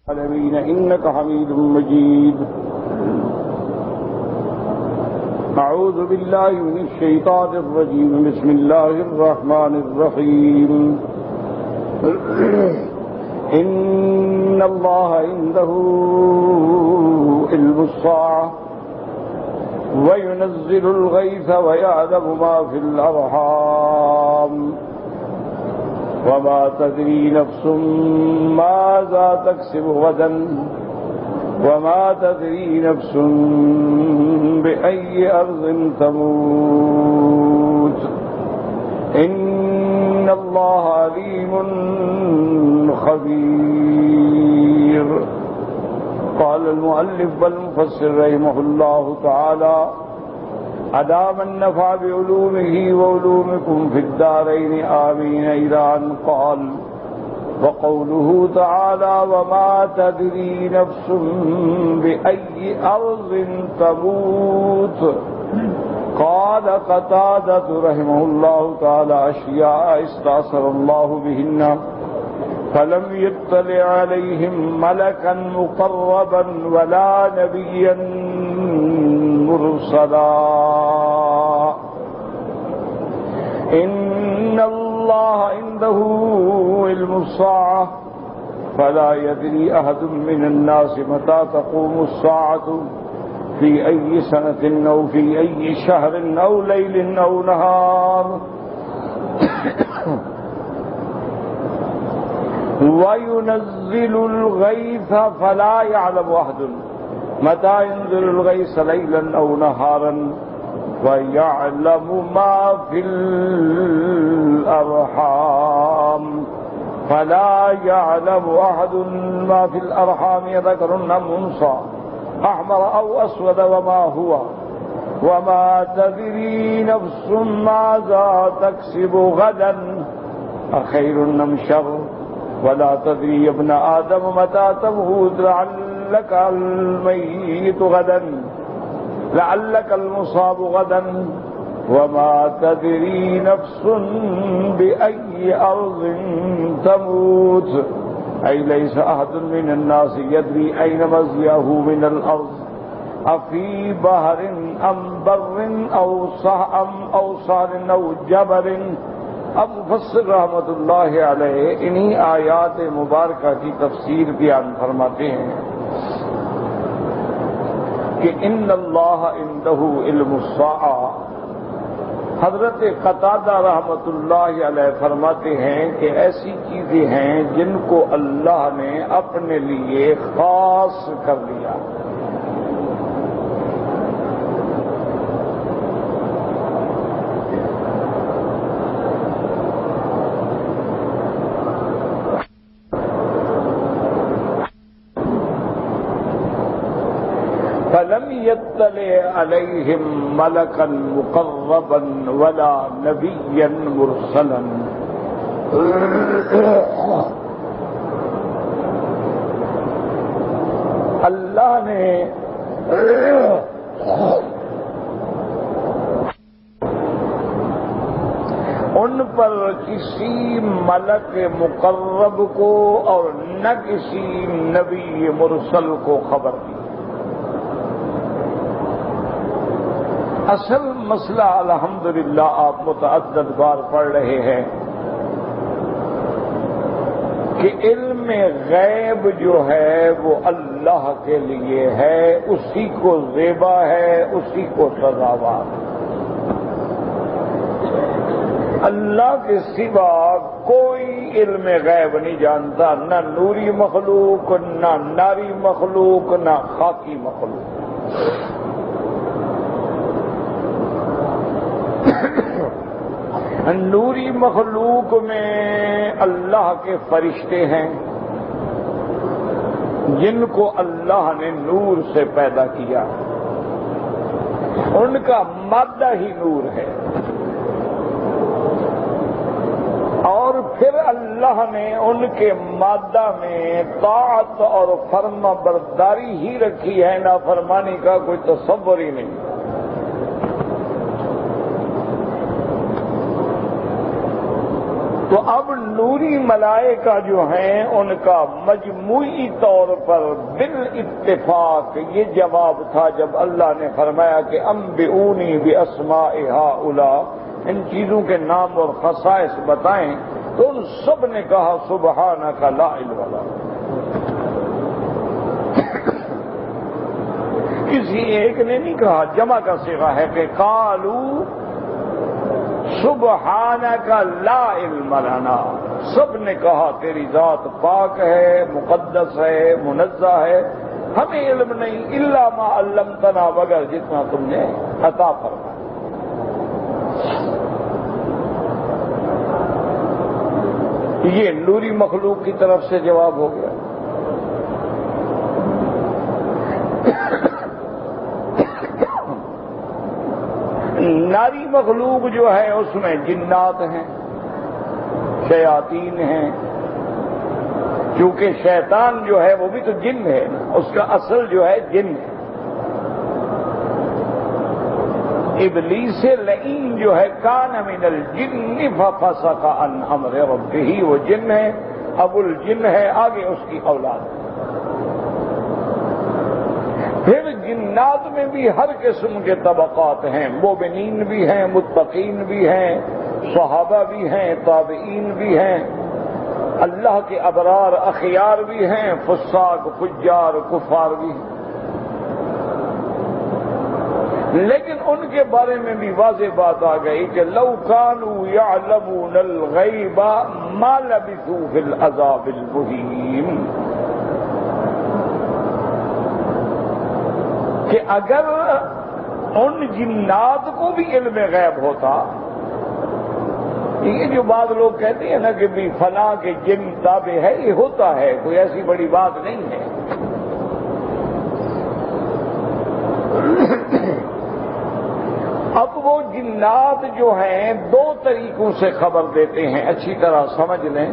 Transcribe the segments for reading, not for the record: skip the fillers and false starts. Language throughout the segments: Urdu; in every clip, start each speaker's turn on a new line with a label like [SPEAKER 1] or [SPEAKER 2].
[SPEAKER 1] العالمين إنك حميد مجيد. أعوذ بالله من الشيطان الرجيم. بسم الله الرحمن الرحيم. إن الله عنده علم الساعة وينزل الغيث ويعلم ما في الأرحام وما تدري نفس ماذا تكسب غدا وما تدري نفس بأي أرض تموت إن الله عليم خبير. قال المؤلف والمفسر رحمه الله تعالى: أدام النفع بعلومه وعلومكم في الدارين آمين. إلى أن قال: وقوله تعالى: وما تدري نفس بأي أرض تموت. قال قتادة رحمه الله تعالى: أشياء استأثر الله بهن فلم يطلع عليهم ملكا مقربا ولا نبيا مرسلا. إن الله عنده علم الساعة فلا يدري أحد من الناس متى تقوم الساعة في أي سنة أو في أي شهر أو ليل أو نهار. وينزل الغيث فلا يعلم أحد متى ينزل الغيث ليلا أو نهارا ويعلم ما في الأرحام فلا يعلم أحد ما في الأرحام ذكر أم أنثى أحمر أو أسود وما هو وما تدري نفس ماذا تكسب غدا أخير أم شر ولا تدري يا ابن آدم متى تموت لعلك الميت غدا لعلك المصاب غدا وما تدري نفس بأي أرض تموت. أي ليس أحد من الناس يدري أين مزياه من الأرض أفي بحر أم بر أو صحر أو جبل. اب مفسر رحمۃ اللہ علیہ انہی آیات مبارکہ کی تفسیر بیان فرماتے ہیں کہ ان اللہ عنده علم الساعہ. حضرت قتادہ رحمۃ اللہ علیہ فرماتے ہیں کہ ایسی چیزیں ہیں جن کو اللہ نے اپنے لیے خاص کر لیا. فلم يطلع عليهم ملكا مقربا ولا نبيا مرسلا. اللہ نے ان پر کسی ملک مقرب کو اور نہ کسی نبی مرسل کو خبر دی. اصل مسئلہ الحمدللہ آپ متعدد بار پڑھ رہے ہیں کہ علم غیب جو ہے وہ اللہ کے لیے ہے، اسی کو زیبا ہے، اسی کو سزاوار. اللہ کے سوا کوئی علم غیب نہیں جانتا، نہ نوری مخلوق، نہ ناری مخلوق، نہ خاکی مخلوق. نوری مخلوق میں اللہ کے فرشتے ہیں جن کو اللہ نے نور سے پیدا کیا، ان کا مادہ ہی نور ہے. اور پھر اللہ نے ان کے مادہ میں طاعت اور فرما برداری ہی رکھی ہے، نافرمانی کا کوئی تصور ہی نہیں. تو اب نوری ملائکہ جو ہیں ان کا مجموعی طور پر بالاتفاق یہ جواب تھا جب اللہ نے فرمایا کہ انبئونی باسماء ہؤلاء، ان چیزوں کے نام اور خصائص بتائیں، تو ان سب نے کہا سبحانک لا علم لنا۔ کسی ایک نے نہیں کہا، جمع کا صیغہ ہے کہ قالو سبحانک لا علم لنا، سب نے کہا تیری ذات پاک ہے، مقدس ہے، منزہ ہے، ہمیں علم نہیں، الا ما علمتنا، مگر جتنا تم نے عطا فرمایا۔ یہ نوری مخلوق کی طرف سے جواب ہو گیا۔ ناری مخلوق جو ہے اس میں جنات ہیں، شیاطین ہیں، کیونکہ شیطان جو ہے وہ بھی تو جن ہے، اس کا اصل جو ہے جن ہے۔ ابلیس لعین جو ہے کان من الجن ففسق عن امر ربہ، وہ جن ہے، ابو الجن ہے، آگے اس کی اولاد ہے۔ پھر جنات میں بھی ہر قسم کے طبقات ہیں، مومنین بھی ہیں، متقین بھی ہیں، صحابہ بھی ہیں، تابعین بھی ہیں، اللہ کے ابرار اخیار بھی ہیں، فساق فجار کفار بھی ہیں۔ لیکن ان کے بارے میں بھی واضح بات آ گئی کہ لو کانوا یعلمون الغیب ما لبثوا فی العذاب المہین، کہ اگر ان جنات کو بھی علم غیب ہوتا، یہ جو بعض لوگ کہتے ہیں نا کہ بھی فلاں کے جن تابع ہے، یہ ہوتا ہے، کوئی ایسی بڑی بات نہیں ہے۔ اب وہ جنات جو ہیں دو طریقوں سے خبر دیتے ہیں، اچھی طرح سمجھ لیں،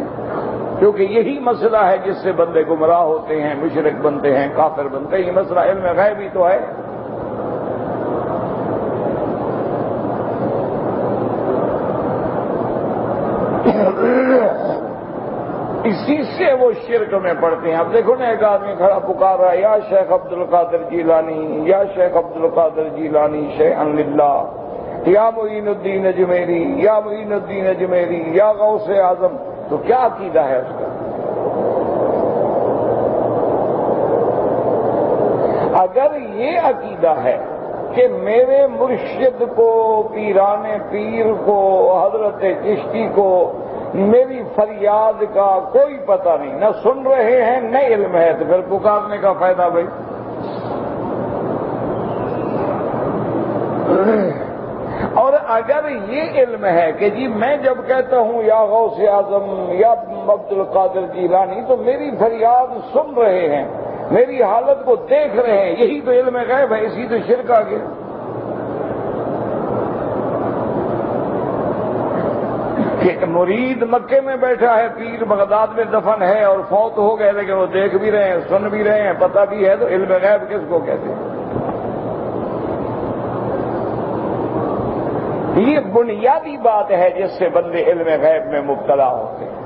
[SPEAKER 1] کیونکہ یہی مسئلہ ہے جس سے بندے گمراہ ہوتے ہیں، مشرک بنتے ہیں، کافر بنتے ہیں۔ یہ مسئلہ علم غیب ہی تو ہے۔ اسی سے وہ شرک میں پڑتے ہیں۔ اب دیکھو نا، ایک آدمی کھڑا پکار رہا ہے، یا شیخ عبد القادر جیلانی، یا شیخ عبد القادر جیلانی شیئا للہ، یا معین الدین اجمیری، یا معین الدین اجمیری، یا غوث اعظم، تو کیا عقیدہ ہے اس کا؟ اگر یہ عقیدہ ہے کہ میرے مرشد کو، پیران پیر کو، حضرت چشتی کو میری فریاد کا کوئی پتہ نہیں، نہ سن رہے ہیں نہ علم ہے، تو پھر پکارنے کا فائدہ بھائی؟ اور اگر یہ علم ہے کہ جی میں جب کہتا ہوں یا غوث اعظم یا عبد القادر جیلانی تو میری فریاد سن رہے ہیں، میری حالت کو دیکھ رہے ہیں، یہی تو علم غیب ہے، اسی تو شرک آ گیا۔ کہ مرید مکے میں بیٹھا ہے، پیر بغداد میں دفن ہے اور فوت ہو گئے، لیکن وہ دیکھ بھی رہے ہیں، سن بھی رہے ہیں، پتہ بھی ہے، تو علم غیب کس کو کہتے ہیں؟ یہ بنیادی بات ہے جس سے بندے علم غیب میں مبتلا ہوتے ہیں۔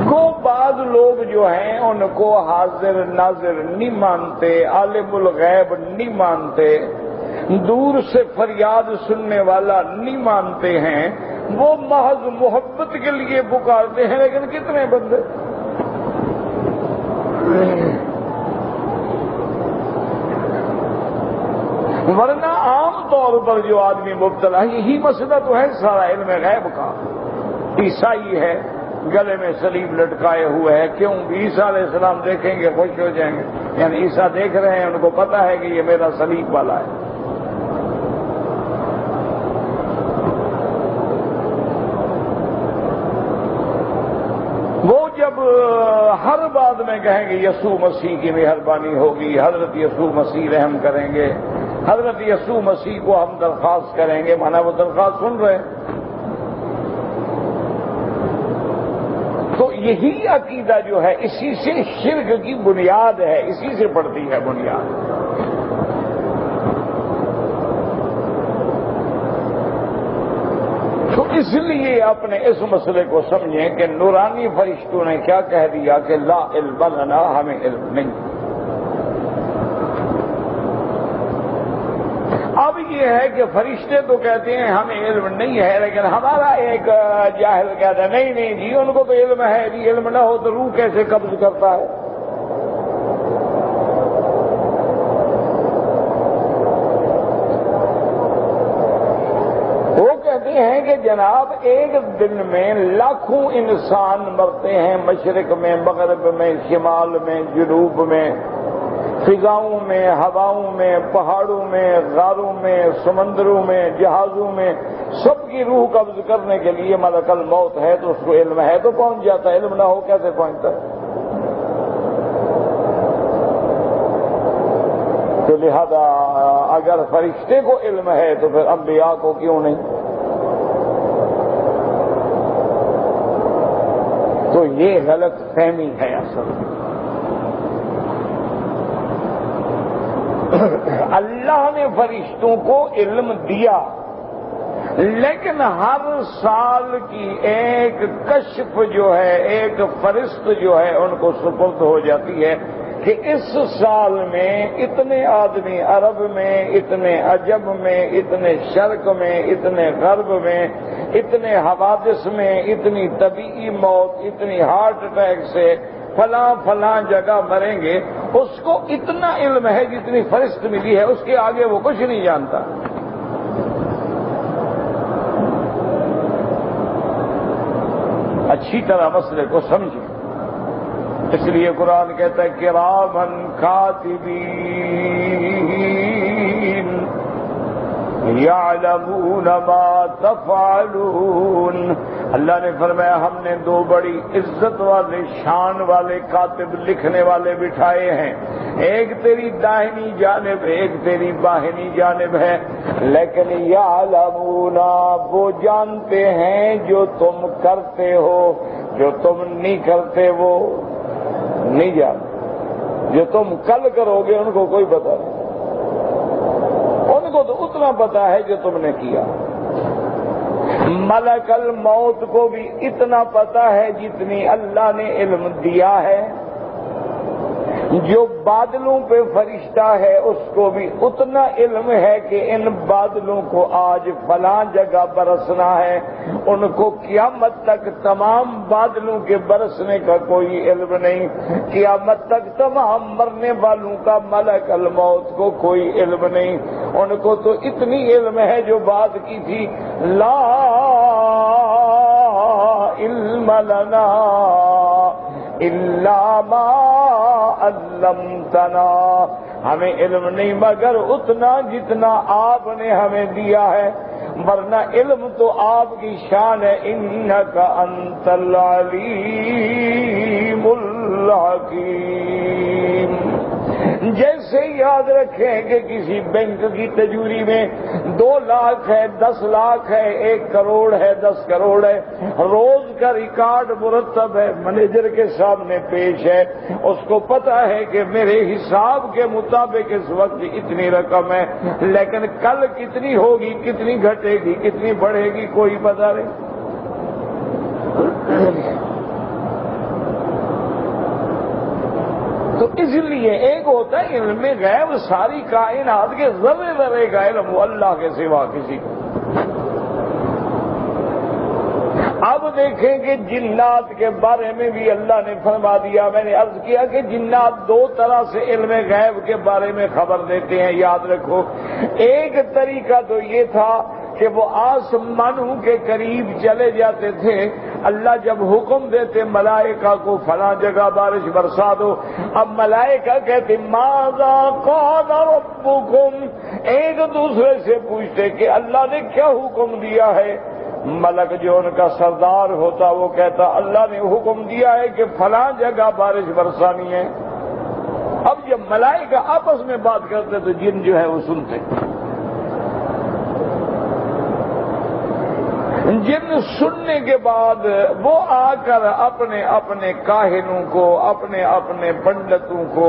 [SPEAKER 1] گو بعض لوگ جو ہیں ان کو حاضر ناظر نہیں مانتے، عالم الغیب نہیں مانتے، دور سے فریاد سننے والا نہیں مانتے ہیں، وہ محض محبت کے لیے پکارتے ہیں، لیکن کتنے بندے؟ ورنہ عام طور پر جو آدمی مبتلا ہے، یہی مسئلہ تو ہے سارا علم غیب کا۔ عیسائی ہے، گلے میں صلیب لٹکائے ہوئے ہے، کیوں؟ عیسیٰ علیہ السلام دیکھیں گے خوش ہو جائیں گے، یعنی عیسیٰ دیکھ رہے ہیں، ان کو پتا ہے کہ یہ میرا صلیب والا ہے۔ وہ جب ہر بات میں کہیں گے یسوع مسیح کی مہربانی ہوگی، حضرت یسوع مسیح رحم کریں گے، حضرت یسوع مسیح کو ہم درخواست کریں گے، مانا وہ درخواست سن رہے ہیں۔ تو یہی عقیدہ جو ہے اسی سے شرک کی بنیاد ہے، اسی سے پڑتی ہے بنیاد۔ اس لیے اپنے اس مسئلے کو سمجھیں کہ نورانی فرشتوں نے کیا کہہ دیا کہ لا علم لنا، ہمیں علم نہیں۔ اب یہ ہے کہ فرشتے تو کہتے ہیں ہمیں علم نہیں ہے، لیکن ہمارا ایک جاہل کہتا ہے نہیں نہیں جی ان کو تو علم ہے جی، علم نہ ہو تو روح کیسے قبض کرتا ہے؟ وہ کہتے ہیں کہ جناب ایک دن میں لاکھوں انسان مرتے ہیں، مشرق میں، مغرب میں، شمال میں، جنوب میں، فضاؤں میں، ہواؤں میں، پہاڑوں میں، غاروں میں، سمندروں میں، جہازوں میں، سب کی روح قبض کرنے کے لیے ملک الموت ہے، تو اس کو علم ہے تو پہنچ جاتا ہے، علم نہ ہو کیسے پہنچتا ہے؟ تو لہذا اگر فرشتے کو علم ہے تو پھر انبیاء کو کیوں نہیں؟ تو یہ غلط فہمی ہے اصل۔ اللہ نے فرشتوں کو علم دیا، لیکن ہر سال کی ایک کشف جو ہے، ایک فرست جو ہے ان کو سپرد ہو جاتی ہے کہ اس سال میں اتنے آدمی عرب میں، اتنے عجم میں، اتنے شرق میں، اتنے غرب میں، اتنے حوادث میں، اتنی طبیعی موت، اتنی ہارٹ اٹیک سے فلاں فلاں جگہ مریں گے، اس کو اتنا علم ہے جتنی فرست ملی ہے، اس کے آگے وہ کچھ نہیں جانتا۔ اچھی طرح مسئلے کو سمجھیں، اس لیے قرآن کہتا ہے کرامن کاتبین یعلمون ما تفعلون۔ اللہ نے فرمایا ہم نے دو بڑی عزت والے، شان والے کاتب، لکھنے والے بٹھائے ہیں، ایک تیری داہنی جانب، ایک تیری باہنی جانب ہے، لیکن یعلمون وہ جانتے ہیں جو تم کرتے ہو، جو تم نہیں کرتے وہ نہیں جانتے۔ جو تم کل کرو گے ان کو کوئی پتہ نہیں، ان کو تو اتنا پتا ہے جو تم نے کیا۔ ملک الموت کو بھی اتنا پتا ہے جتنی اللہ نے علم دیا ہے، جو بادلوں پہ فرشتہ ہے اس کو بھی اتنا علم ہے کہ ان بادلوں کو آج فلاں جگہ برسنا ہے، ان کو قیامت تک تمام بادلوں کے برسنے کا کوئی علم نہیں، قیامت تک تمام مرنے والوں کا ملک الموت کو کوئی علم نہیں، ان کو تو اتنی علم ہے جو بات کی تھی لا علم لنا الا ما علمتنا، ہمیں علم نہیں مگر اتنا جتنا آپ نے ہمیں دیا ہے، ورنہ علم تو آپ کی شان ہے، انک انت العلیم الحکیم۔ جیسے یاد رکھیں کہ کسی بینک کی تجوری میں 2 لاکھ ہے، 10 لاکھ ہے، 1 کروڑ ہے، 10 کروڑ ہے، روز کا ریکارڈ مرتب ہے، مینیجر کے سامنے پیش ہے، اس کو پتا ہے کہ میرے حساب کے مطابق اس وقت اتنی رقم ہے، لیکن کل کتنی ہوگی، کتنی گھٹے گی، کتنی بڑھے گی، کوئی پتہ نہیں۔ تو اس لیے ایک ہوتا ہے علم غیب، ساری کائنات کے ذرے ذرے کا علم وہ اللہ کے سوا کسی کو۔ اب دیکھیں کہ جنات کے بارے میں بھی اللہ نے فرما دیا، میں نے عرض کیا کہ جنات 2 طرح سے علم غیب کے بارے میں خبر دیتے ہیں، یاد رکھو۔ ایک طریقہ تو یہ تھا کہ وہ آسمانوں کے قریب چلے جاتے تھے، اللہ جب حکم دیتے ملائکہ کو فلاں جگہ بارش برسا دو، اب ملائکہ کہتے ماذا قال ربکم، ایک دوسرے سے پوچھتے کہ اللہ نے کیا حکم دیا ہے۔ ملک جو ان کا سردار ہوتا وہ کہتا اللہ نے حکم دیا ہے کہ فلاں جگہ بارش برسانی ہے۔ اب جب ملائکہ آپس میں بات کرتے تو جن جو ہے وہ سنتے، جن سننے کے بعد وہ آ کر اپنے اپنے کاہنوں کو، اپنے اپنے پنڈتوں کو،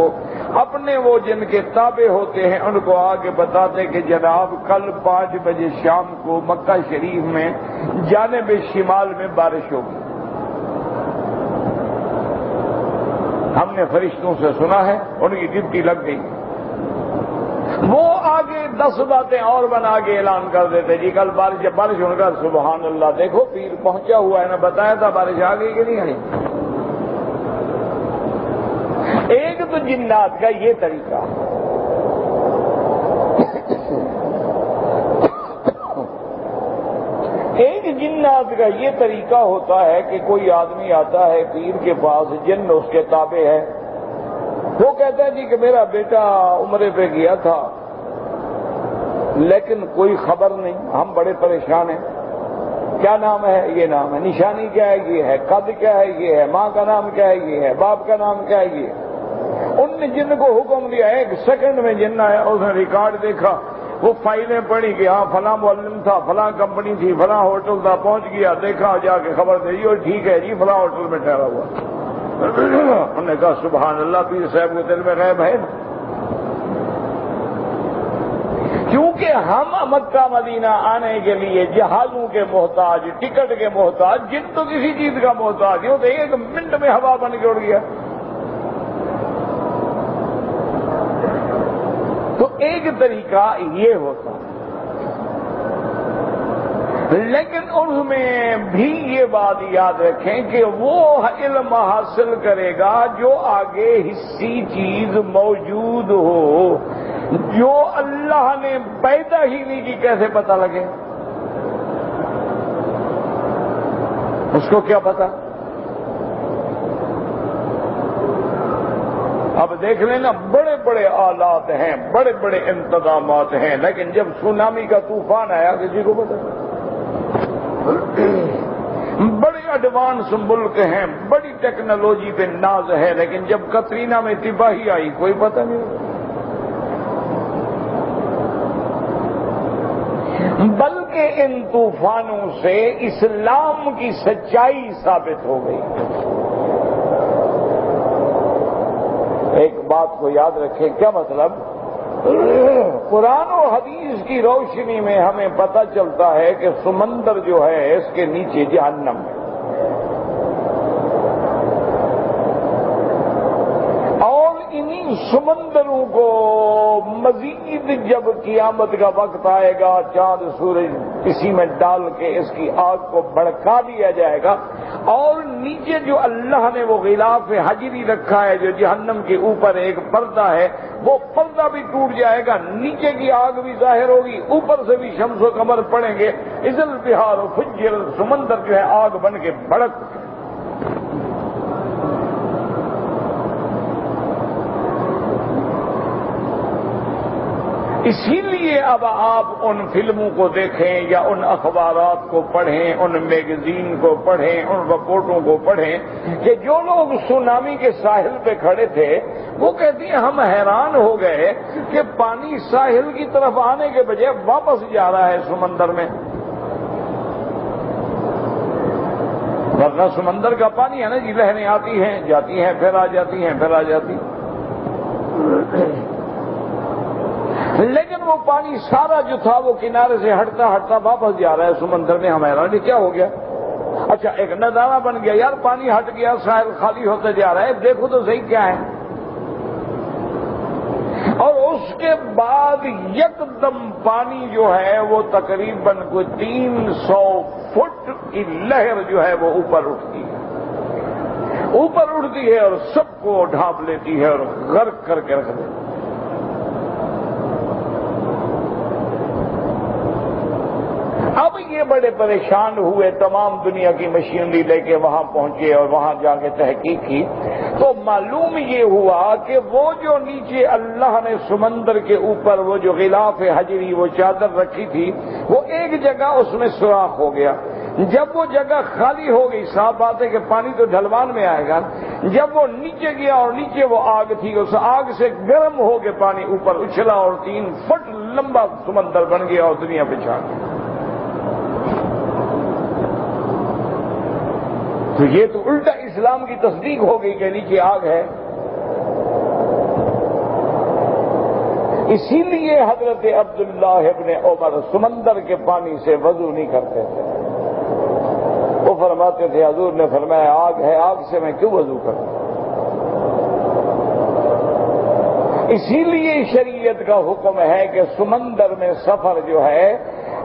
[SPEAKER 1] اپنے وہ جن کے تابع ہوتے ہیں ان کو آگے بتاتے کہ جناب کل 5 بجے شام کو مکہ شریف میں جانب شمال میں بارش ہوگی. ہم نے فرشتوں سے سنا ہے, ان کی ڈپٹی لگ گئی. وہ آگے 10 باتیں اور بنا کے اعلان کر دیتے, جی کل بارش ہونے کا. سبحان اللہ, دیکھو پیر پہنچا ہوا ہے, نا بتایا تھا بارش آ گئی کہ نہیں آئی. ایک تو جنات کا یہ طریقہ, ایک جنات کا یہ طریقہ ہوتا ہے کہ کوئی آدمی آتا ہے پیر کے پاس, جن اس کے تابع ہے, وہ کہتا ہے جی کہ میرا بیٹا عمرے پہ گیا تھا لیکن کوئی خبر نہیں, ہم بڑے پریشان ہیں. کیا نام ہے؟ یہ نام ہے. نشانی کیا ہے؟ یہ ہے. قد کیا ہے؟ یہ ہے. ماں کا نام کیا ہے؟ یہ ہے. باپ کا نام کیا ہے؟ یہ ہے. ان نے جن کو حکم دیا, 1 سیکنڈ میں جن آیا, اس نے ریکارڈ دیکھا, وہ فائلیں پڑھی کہ ہاں فلاں معلم تھا, فلاں کمپنی تھی, فلاں ہوٹل تھا, پہنچ گیا, دیکھا, جا کے خبر دے دی اور ٹھیک ہے جی فلاں ہوٹل میں ٹھہرا ہوا. انہوں نے کہا سبحان اللہ, پیر صاحب کو دل میں غیب ہے. کیونکہ ہم مکہ مدینہ آنے کے لیے جہازوں کے محتاج, ٹکٹ کے محتاج, جن تو کسی چیز کا محتاج, وہ تو 1 منٹ میں ہوا بن کے اڑ گیا. تو ایک طریقہ یہ ہوتا, لیکن ان میں بھی یہ بات یاد رکھیں کہ وہ علم حاصل کرے گا جو آگے حصی چیز موجود ہو, جو اللہ نے پیدا ہی نہیں کی, کیسے پتہ لگے؟ اس کو کیا پتا؟ اب دیکھ لینا, بڑے بڑے آلات ہیں, بڑے بڑے انتظامات ہیں, لیکن جب سونامی کا طوفان آیا کسی کو پتا؟ بڑے ایڈوانس ملک ہیں, بڑی ٹیکنالوجی پہ ناز ہے, لیکن جب کترینا میں تباہی آئی کوئی پتہ نہیں. بلکہ ان طوفانوں سے اسلام کی سچائی ثابت ہو گئی. ایک بات کو یاد رکھیں, کیا مطلب؟ قرآن و حدیث کی روشنی میں ہمیں پتہ چلتا ہے کہ سمندر جو ہے اس کے نیچے جہنم ہے, اور انہی سمندروں کو مزید جب قیامت کا وقت آئے گا, چاند سورج اسی میں ڈال کے اس کی آگ کو بھڑکا دیا جائے گا, اور نیچے جو اللہ نے وہ غلاف حجری رکھا ہے, جو جہنم کے اوپر ایک پردہ ہے, وہ پردہ بھی ٹوٹ جائے گا, نیچے کی آگ بھی ظاہر ہوگی, اوپر سے بھی شمس و قمر پڑیں گے, اذل بہار و فجر, سمندر جو ہے آگ بن کے بھڑک. اسی لیے اب آپ ان فلموں کو دیکھیں یا ان اخبارات کو پڑھیں, ان میگزین کو پڑھیں, ان رپورٹوں کو پڑھیں کہ جو لوگ سونامی کے ساحل پہ کھڑے تھے وہ کہتی ہیں ہم حیران ہو گئے کہ پانی ساحل کی طرف آنے کے بجائے واپس جا رہا ہے سمندر میں. ورنہ سمندر کا پانی ہے نا جی, لہریں آتی ہیں جاتی ہیں, پھر آ جاتی ہیں, پھر آ جاتی. لیکن وہ پانی سارا جو تھا وہ کنارے سے ہٹتا ہٹتا واپس جا رہا ہے سمندر میں. ہم حیران کیا ہو گیا؟ اچھا ایک نظارہ بن گیا, یار پانی ہٹ گیا, ساحل خالی ہوتا جا رہا ہے, دیکھو تو صحیح کیا ہے. اور اس کے بعد یکدم پانی جو ہے وہ تقریباً کوئی 300 فٹ کی لہر جو ہے وہ اوپر اٹھتی ہے, اور سب کو ڈھانپ لیتی ہے اور غرق کر کے رکھ دیتی ہے. اب یہ بڑے پریشان ہوئے, تمام دنیا کی مشینری لے کے وہاں پہنچے اور وہاں جا کے تحقیق کی, تو معلوم یہ ہوا کہ وہ جو نیچے اللہ نے سمندر کے اوپر وہ جو غلاف حجری وہ چادر رکھی تھی, وہ ایک جگہ اس میں سوراخ ہو گیا. جب وہ جگہ خالی ہو گئی, صاف بات ہے کہ پانی تو ڈھلوان میں آئے گا, جب وہ نیچے گیا اور نیچے وہ آگ تھی, اس آگ سے گرم ہو کے پانی اوپر اچھلا اور 3 فٹ لمبا سمندر بن گیا اور دنیا پہ چھا گیا. تو یہ تو الٹا اسلام کی تصدیق ہو گئی کہ نیچے آگ ہے. اسی لیے حضرت عبداللہ ابن عمر سمندر کے پانی سے وضو نہیں کرتے تھے. وہ فرماتے تھے حضور نے فرمایا آگ ہے، آگ سے میں کیوں وضو کروں. اسی لیے شریعت کا حکم ہے کہ سمندر میں سفر جو ہے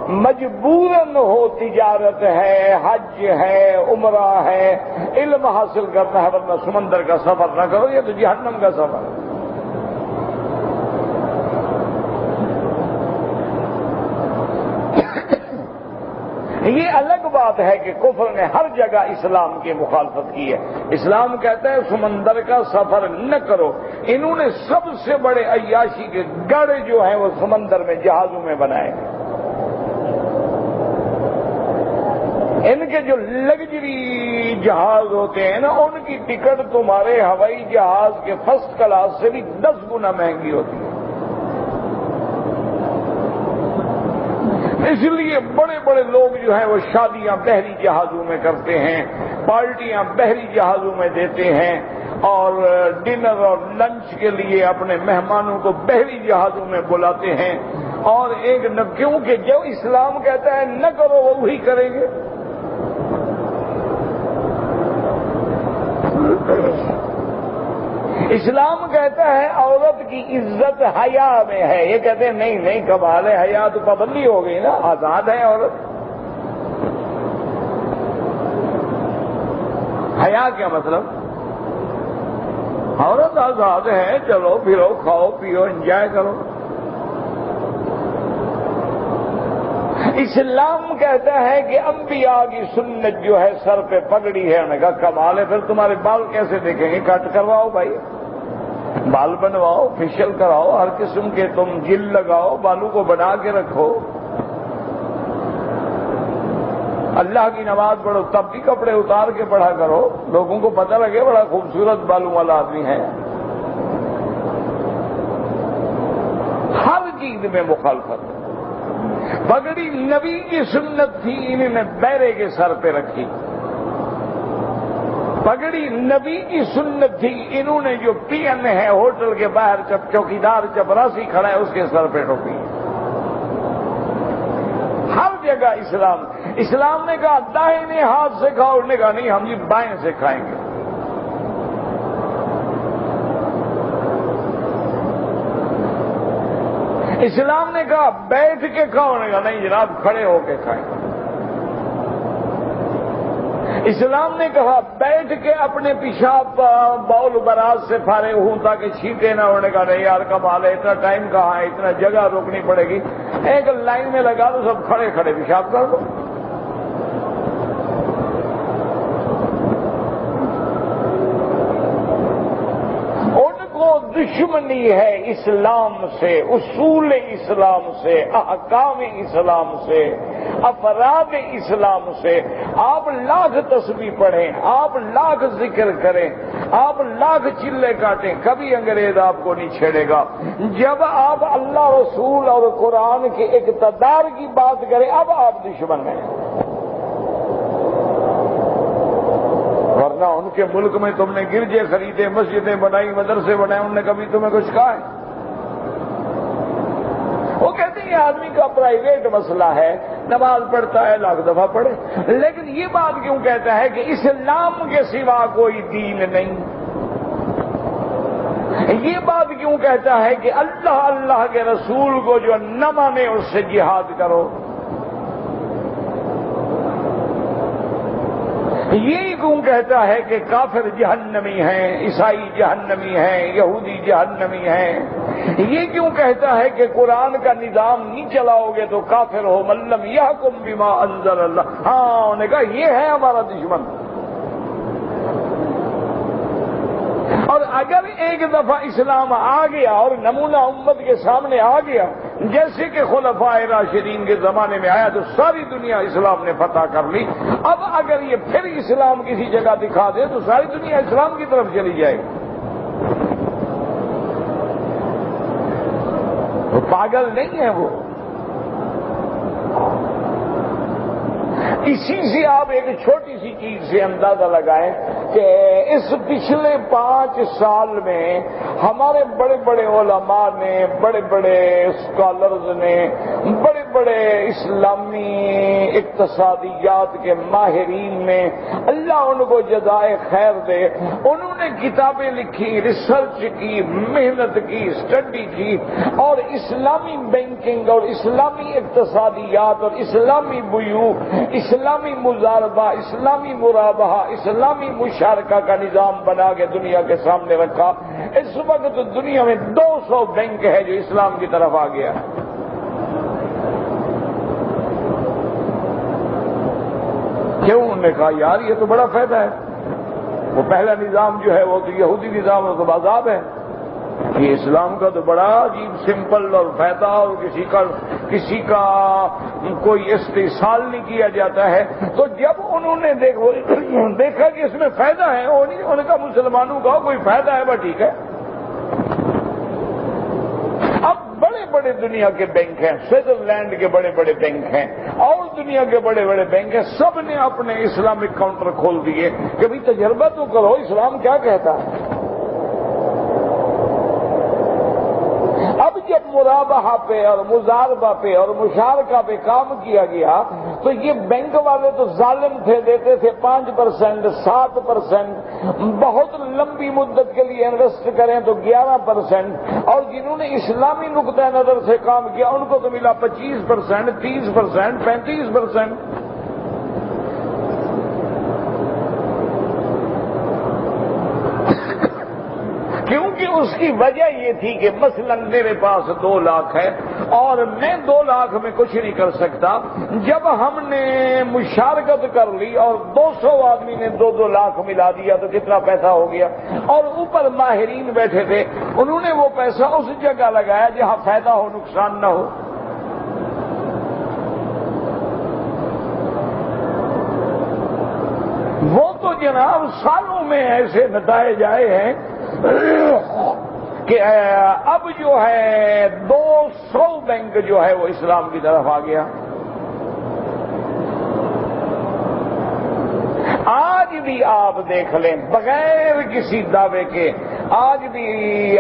[SPEAKER 1] مجبوراً ہو، تجارت ہے، حج ہے، عمرہ ہے، علم حاصل کرنا ہے، ورنہ سمندر کا سفر نہ کرو، یہ تو جہنم کا سفر ہے. یہ الگ بات ہے کہ کفر نے ہر جگہ اسلام کی مخالفت کی ہے. اسلام کہتا ہے سمندر کا سفر نہ کرو. انہوں نے سب سے بڑے عیاشی کے گڑھ جو ہیں وہ سمندر میں جہازوں میں بنائے. ان کے جو لگژری جہاز ہوتے ہیں نا، ان کی ٹکٹ تمہارے ہوائی جہاز کے فرسٹ کلاس سے بھی 10 گنا مہنگی ہوتی ہے. اس لیے بڑے بڑے لوگ جو ہیں وہ شادیاں بحری جہازوں میں کرتے ہیں، پارٹیاں بحری جہازوں میں دیتے ہیں، اور ڈنر اور لنچ کے لیے اپنے مہمانوں کو بحری جہازوں میں بلاتے ہیں. اور ایک کیونکہ جو اسلام کہتا ہے نہ کرو وہ وہی کریں گے. اسلام کہتا ہے عورت کی عزت حیا میں ہے. یہ کہتے ہیں نہیں نہیں، کمال ہے، حیا تو پابندی ہو گئی نا، آزاد ہے عورت. حیا کیا مطلب؟ عورت آزاد ہے، چلو پھرو، کھاؤ پیو، انجوائے کرو. اسلام کہتا ہے کہ انبیاء کی سنت جو ہے سر پہ پگڑی ہے. انہوں نے کہا کمال ہے، پھر تمہارے بال کیسے دیکھیں گے؟ کٹ کرواؤ بھائی، بال بنواؤ، فیشل کراؤ، ہر قسم کے تم جل لگاؤ، بالوں کو بنا کے رکھو. اللہ کی نماز پڑھو تب بھی کپڑے اتار کے پڑھا کرو، لوگوں کو پتہ لگے بڑا خوبصورت بالوں والا آدمی ہے. ہر چیز میں مخالفت. پگڑی نبی کی سنت تھی، انہوں نے بیرے کے سر پہ رکھی. پگڑی نبی کی سنت تھی، انہوں نے جو پی این ہے ہوٹل کے باہر چوکیدار چپراسی کھڑا ہے اس کے سر پہ ٹوپی. ہر جگہ اسلام نے کہا دائیں ہاتھ سے کھاؤ، انہوں نے کہا نہیں ہم جی بائیں سے کھائیں گے. اسلام نے کہا بیٹھ کے کھاؤ، نے کہا نہیں جناب کھڑے ہو کے کھائیں. اسلام نے کہا بیٹھ کے اپنے پیشاب باؤل براز سے فارغ ہوں تاکہ چھینٹے نہ ہونے کا. نہیں یار کمال ہے، اتنا ٹائم کہاں ہے، اتنا جگہ روکنی پڑے گی، ایک لائن میں لگا دو، سب کھڑے کھڑے پیشاب کر دو. دشمنی ہے اسلام سے، اصول اسلام سے، احکام اسلام سے، افراد اسلام سے. آپ لاکھ تسبیح پڑھیں، آپ لاکھ ذکر کریں، آپ لاکھ چلے کاٹیں، کبھی انگریز آپ کو نہیں چھیڑے گا. جب آپ اللہ رسول اور قرآن کے اقتدار کی بات کریں اب آپ دشمن ہیں. ورنہ ان کے ملک میں تم نے گرجے خریدے، مسجدیں بنائی، مدرسے بنائے، انہوں نے کبھی تمہیں کچھ کہا ہے؟ وہ کہتے ہیں یہ آدمی کا پرائیویٹ مسئلہ ہے، نماز پڑھتا ہے لاکھ دفعہ پڑھے، لیکن یہ بات کیوں کہتا ہے کہ اسلام کے سوا کوئی دین نہیں؟ یہ بات کیوں کہتا ہے کہ اللہ کے رسول کو جو نہ مانے اس سے جہاد کرو؟ یہ کیوں کہتا ہے کہ کافر جہنمی ہیں، عیسائی جہنمی ہیں، یہودی جہنمی ہیں؟ یہ کیوں کہتا ہے کہ قرآن کا نظام نہیں چلاؤ گے تو کافر ہو، من لم یحکم بما انزل اللہ؟ ہاں انہوں نے کہا یہ ہے ہمارا دشمن. اور اگر ایک دفعہ اسلام آ گیا اور نمونہ امت کے سامنے آ گیا جیسے کہ خلفائے راشدین کے زمانے میں آیا تو ساری دنیا اسلام نے فتح کر لی. اب اگر یہ پھر اسلام کسی جگہ دکھا دے تو ساری دنیا اسلام کی طرف چلی جائے گی. وہ پاگل نہیں ہے وہ. اسی سے آپ ایک چھوٹی سی چیز سے اندازہ لگائیں کہ اس پچھلے 5 سال میں ہمارے بڑے بڑے علماء نے، بڑے بڑے اسکالرز نے، بڑے بڑے اسلامی اقتصادیات کے ماہرین نے، اللہ ان کو جزائے خیر دے، انہوں نے کتابیں لکھی، ریسرچ کی، محنت کی، اسٹڈی کی، اور اسلامی بینکنگ اور اسلامی اقتصادیات اور اسلامی بیوع، اسلامی مضاربہ، اسلامی مرابحہ، اسلامی مشارکہ کا نظام بنا کے دنیا کے سامنے رکھا۔ اس وقت دنیا میں 200 بینک ہے جو اسلام کی طرف آ گیا۔ کیوں؟ انہوں نے کہا یار یہ تو بڑا فائدہ ہے۔ وہ پہلا نظام جو ہے وہ تو یہودی نظام اور تو عذاب ہے، یہ اسلام کا تو بڑا عجیب سمپل اور فائدہ، اور کسی کا کوئی استحصال نہیں کیا جاتا ہے۔ تو جب انہوں نے دیکھا کہ اس میں فائدہ ہے، انہوں نے کہا مسلمانوں کا کوئی فائدہ ہے، بس ٹھیک ہے۔ اب بڑے بڑے دنیا کے بینک ہیں، سوئٹزرلینڈ کے بڑے بڑے بینک ہیں اور دنیا کے بڑے بڑے بینک ہیں، سب نے اپنے اسلامک کاؤنٹر کھول دیے کہ بھئی تجربہ تو کرو اسلام کیا کہتا ہے۔ اب جب مرابحہ پہ اور مضاربہ پہ اور مشارکہ پہ کام کیا گیا تو یہ بینک والے تو ظالم تھے، دیتے تھے 5%، 7%، بہت لمبی مدت کے لیے انویسٹ کریں تو 11%، اور جنہوں نے اسلامی نقطہ نظر سے کام کیا ان کو تو ملا 25%، 30%، 35%۔ کیونکہ اس کی وجہ یہ تھی کہ مثلا میرے پاس 2 لاکھ ہے اور میں 2 لاکھ میں کچھ نہیں کر سکتا۔ جب ہم نے مشارکت کر لی اور 200 آدمی نے 2 لاکھ ملا دیا تو کتنا پیسہ ہو گیا، اور اوپر ماہرین بیٹھے تھے، انہوں نے وہ پیسہ اس جگہ لگایا جہاں فائدہ ہو، نقصان نہ ہو۔ وہ تو جناب سالوں میں ایسے نتائج آئے ہیں کہ اب جو ہے 200 بینک جو ہے وہ اسلام کی طرف آ گیا۔ آج بھی آپ دیکھ لیں بغیر کسی دعوے کے، آج بھی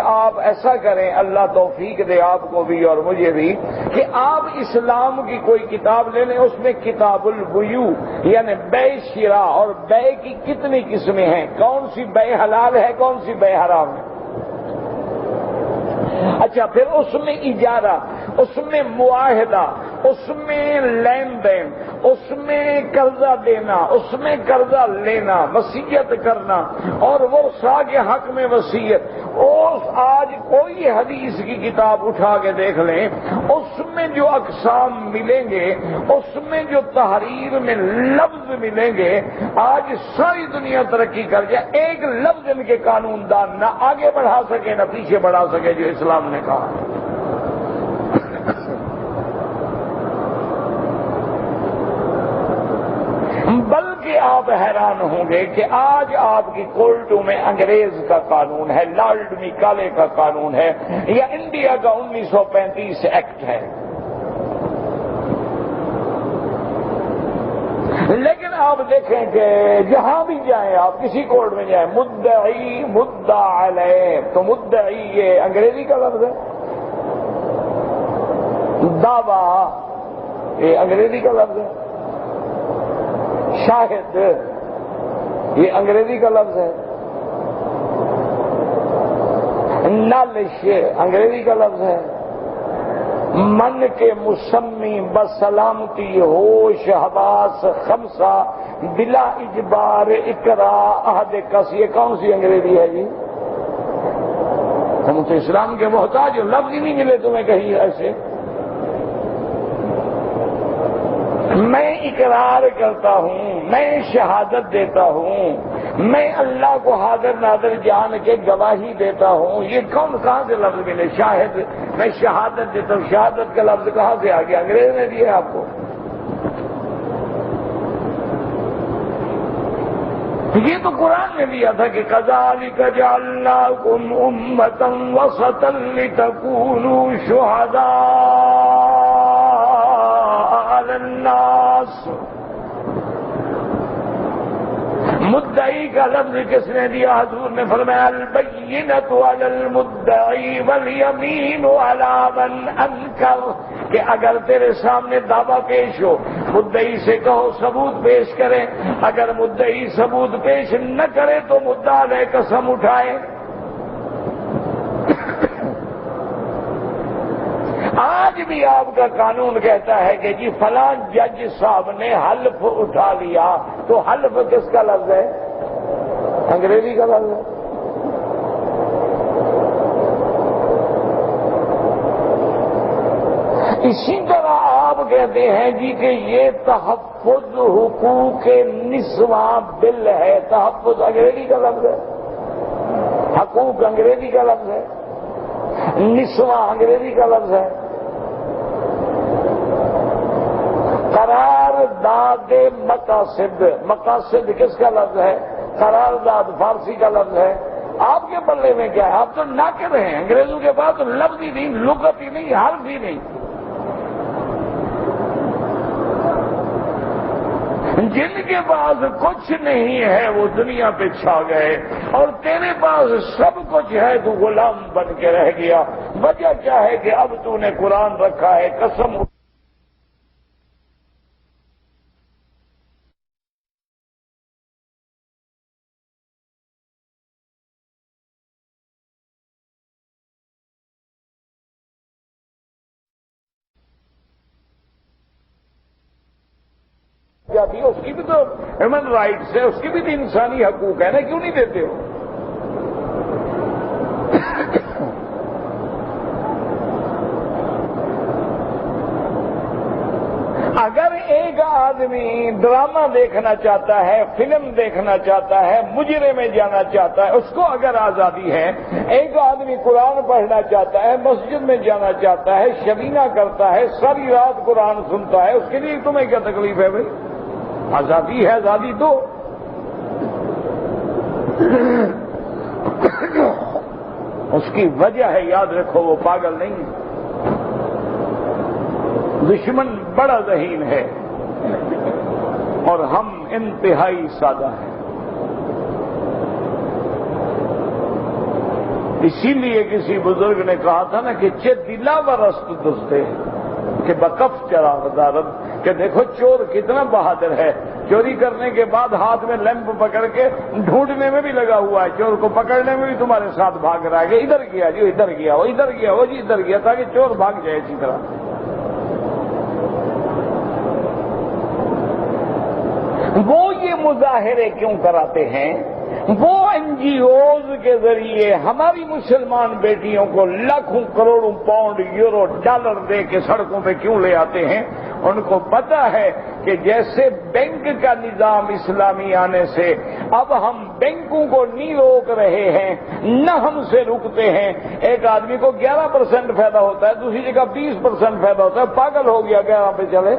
[SPEAKER 1] آپ ایسا کریں، اللہ توفیق دے آپ کو بھی اور مجھے بھی، کہ آپ اسلام کی کوئی کتاب لے لیں، اس میں کتاب البیوع یعنی بے شراء اور بے کی کتنی قسمیں ہیں، کون سی بے حلال ہے، کون سی بے حرام ہے۔ اچھا، پھر اس میں اجارہ، اس میں معاہدہ، اس میں لین دین، اس میں قرضہ دینا، اس میں قرضہ لینا، وصیت کرنا اور ورثاء کے حق میں وصیت۔ آج کوئی حدیث کی کتاب اٹھا کے دیکھ لیں، اس میں جو اقسام ملیں گے، اس میں جو تحریر میں لفظ ملیں گے، آج ساری دنیا ترقی کر جائے، ایک لفظ ان کے قانون دان نہ آگے بڑھا سکے نہ پیچھے بڑھا سکے جو اسلام نے کہا۔ بلکہ آپ حیران ہوں گے کہ آج آپ کی کورٹوں میں انگریز کا قانون ہے، لارڈ میکالے کا قانون ہے، یا انڈیا کا 1935 ایکٹ ہے، لیکن آپ دیکھیں کہ جہاں بھی جائیں، آپ کسی کورٹ میں جائیں، مدعی مدعا علیہ، تو مدعی یہ انگریزی کا لفظ ہے، دعویٰ یہ انگریزی کا لفظ ہے، شاہد یہ انگریزی کا لفظ ہے، نالش انگریزی کا لفظ ہے، من کے مسمی بسلامتی ہوش حواس خمسہ بلا اجبار اقرا عہد کس، یہ کون سی انگریزی ہے جی؟ ہم تو اسلام کے محتاج، لفظ ہی نہیں ملے تمہیں کہیں ایسے۔ میں اقرار کرتا ہوں، میں شہادت دیتا ہوں، میں اللہ کو حاضر ناظر جان کے گواہی دیتا ہوں، یہ کہاں سے لفظ ملے؟ شاہد، میں شہادت دیتا ہوں، شہادت کا لفظ کہاں سے آ گیا؟ انگریز نے دیا آپ کو؟ یہ تو قرآن نے دیا تھا کہ کذالک جعلناکم امۃ وسطا لتکونوا شہداء علی الناس، مدعی کا لفظ کس نے دیا؟ حضور نے فرمایا البینۃ علی المدعی والیمین علی من انکر، کہ اگر تیرے سامنے دعویٰ پیش ہو، مدعی سے کہو ثبوت پیش کرے، اگر مدعی ثبوت پیش نہ کرے تو مدعا علیہ قسم اٹھائے۔ آج بھی آپ کا قانون کہتا ہے کہ جی فلاں جج صاحب نے حلف اٹھا لیا، تو حلف کس کا لفظ ہے؟ انگریزی کا لفظ ہے۔ اسی طرح آپ کہتے ہیں جی کہ یہ تحفظ حقوق نسواں بل ہے، تحفظ انگریزی کا لفظ ہے، حقوق انگریزی کا لفظ ہے، نسواں انگریزی کا لفظ ہے۔ قرارداد مقاصد، مقاصد کس کا لفظ ہے؟ قرارداد فارسی کا لفظ ہے۔ آپ کے پلے میں کیا ہے؟ آپ تو ناقد ہیں، انگریزوں کے پاس تو لفظ ہی نہیں، لغت ہی نہیں، حرف ہی نہیں۔ جن کے پاس کچھ نہیں ہے وہ دنیا پہ چھا گئے، اور تیرے پاس سب کچھ ہے، تو غلام بن کے رہ گیا۔ وجہ کیا ہے کہ اب تو نے قرآن رکھا ہے، قسم جاتی ہے، اس کی بھی تو ہیومن رائٹس ہے، اس کی بھی تو انسانی حقوق ہے نا، کیوں نہیں دیتے ہو؟ اگر ایک آدمی ڈرامہ دیکھنا چاہتا ہے، فلم دیکھنا چاہتا ہے، مجرے میں جانا چاہتا ہے، اس کو اگر آزادی ہے، ایک آدمی قرآن پڑھنا چاہتا ہے، مسجد میں جانا چاہتا ہے، شبینہ کرتا ہے، ساری رات قرآن سنتا ہے، اس کے لیے تمہیں کیا تکلیف ہے بھائی؟ آزادی ہے، آزادی دو۔ اس کی وجہ ہے، یاد رکھو، وہ پاگل نہیں ہے، دشمن بڑا ذہین ہے اور ہم انتہائی سادہ ہیں۔ اسی لیے کسی بزرگ نے کہا تھا نا کہ چے دلا ورست دستے کہ بکف چراغ دارد، کہ دیکھو چور کتنا بہادر ہے، چوری کرنے کے بعد ہاتھ میں لیمپ پکڑ کے ڈھونڈنے میں بھی لگا ہوا ہے، چور کو پکڑنے میں بھی تمہارے ساتھ بھاگ رہا ہے کہ ادھر گیا جی ادھر گیا، وہ ادھر گیا، وہ جی ادھر گیا، تاکہ چور بھاگ جائے اسی طرح۔ وہ یہ مظاہرے کیوں کراتے ہیں؟ وہ این جی اوز کے ذریعے ہماری مسلمان بیٹیوں کو لاکھوں کروڑوں پاؤنڈ، یورو، ڈالر دے کے سڑکوں پہ کیوں لے آتے ہیں؟ ان کو پتا ہے کہ جیسے بینک کا نظام اسلامی آنے سے اب ہم بینکوں کو نہیں روک رہے ہیں، نہ ہم سے رکتے ہیں۔ ایک آدمی کو 11% فائدہ ہوتا ہے، دوسری جگہ 20% فائدہ ہوتا ہے، پاگل ہو گیا 11 پہ چلے۔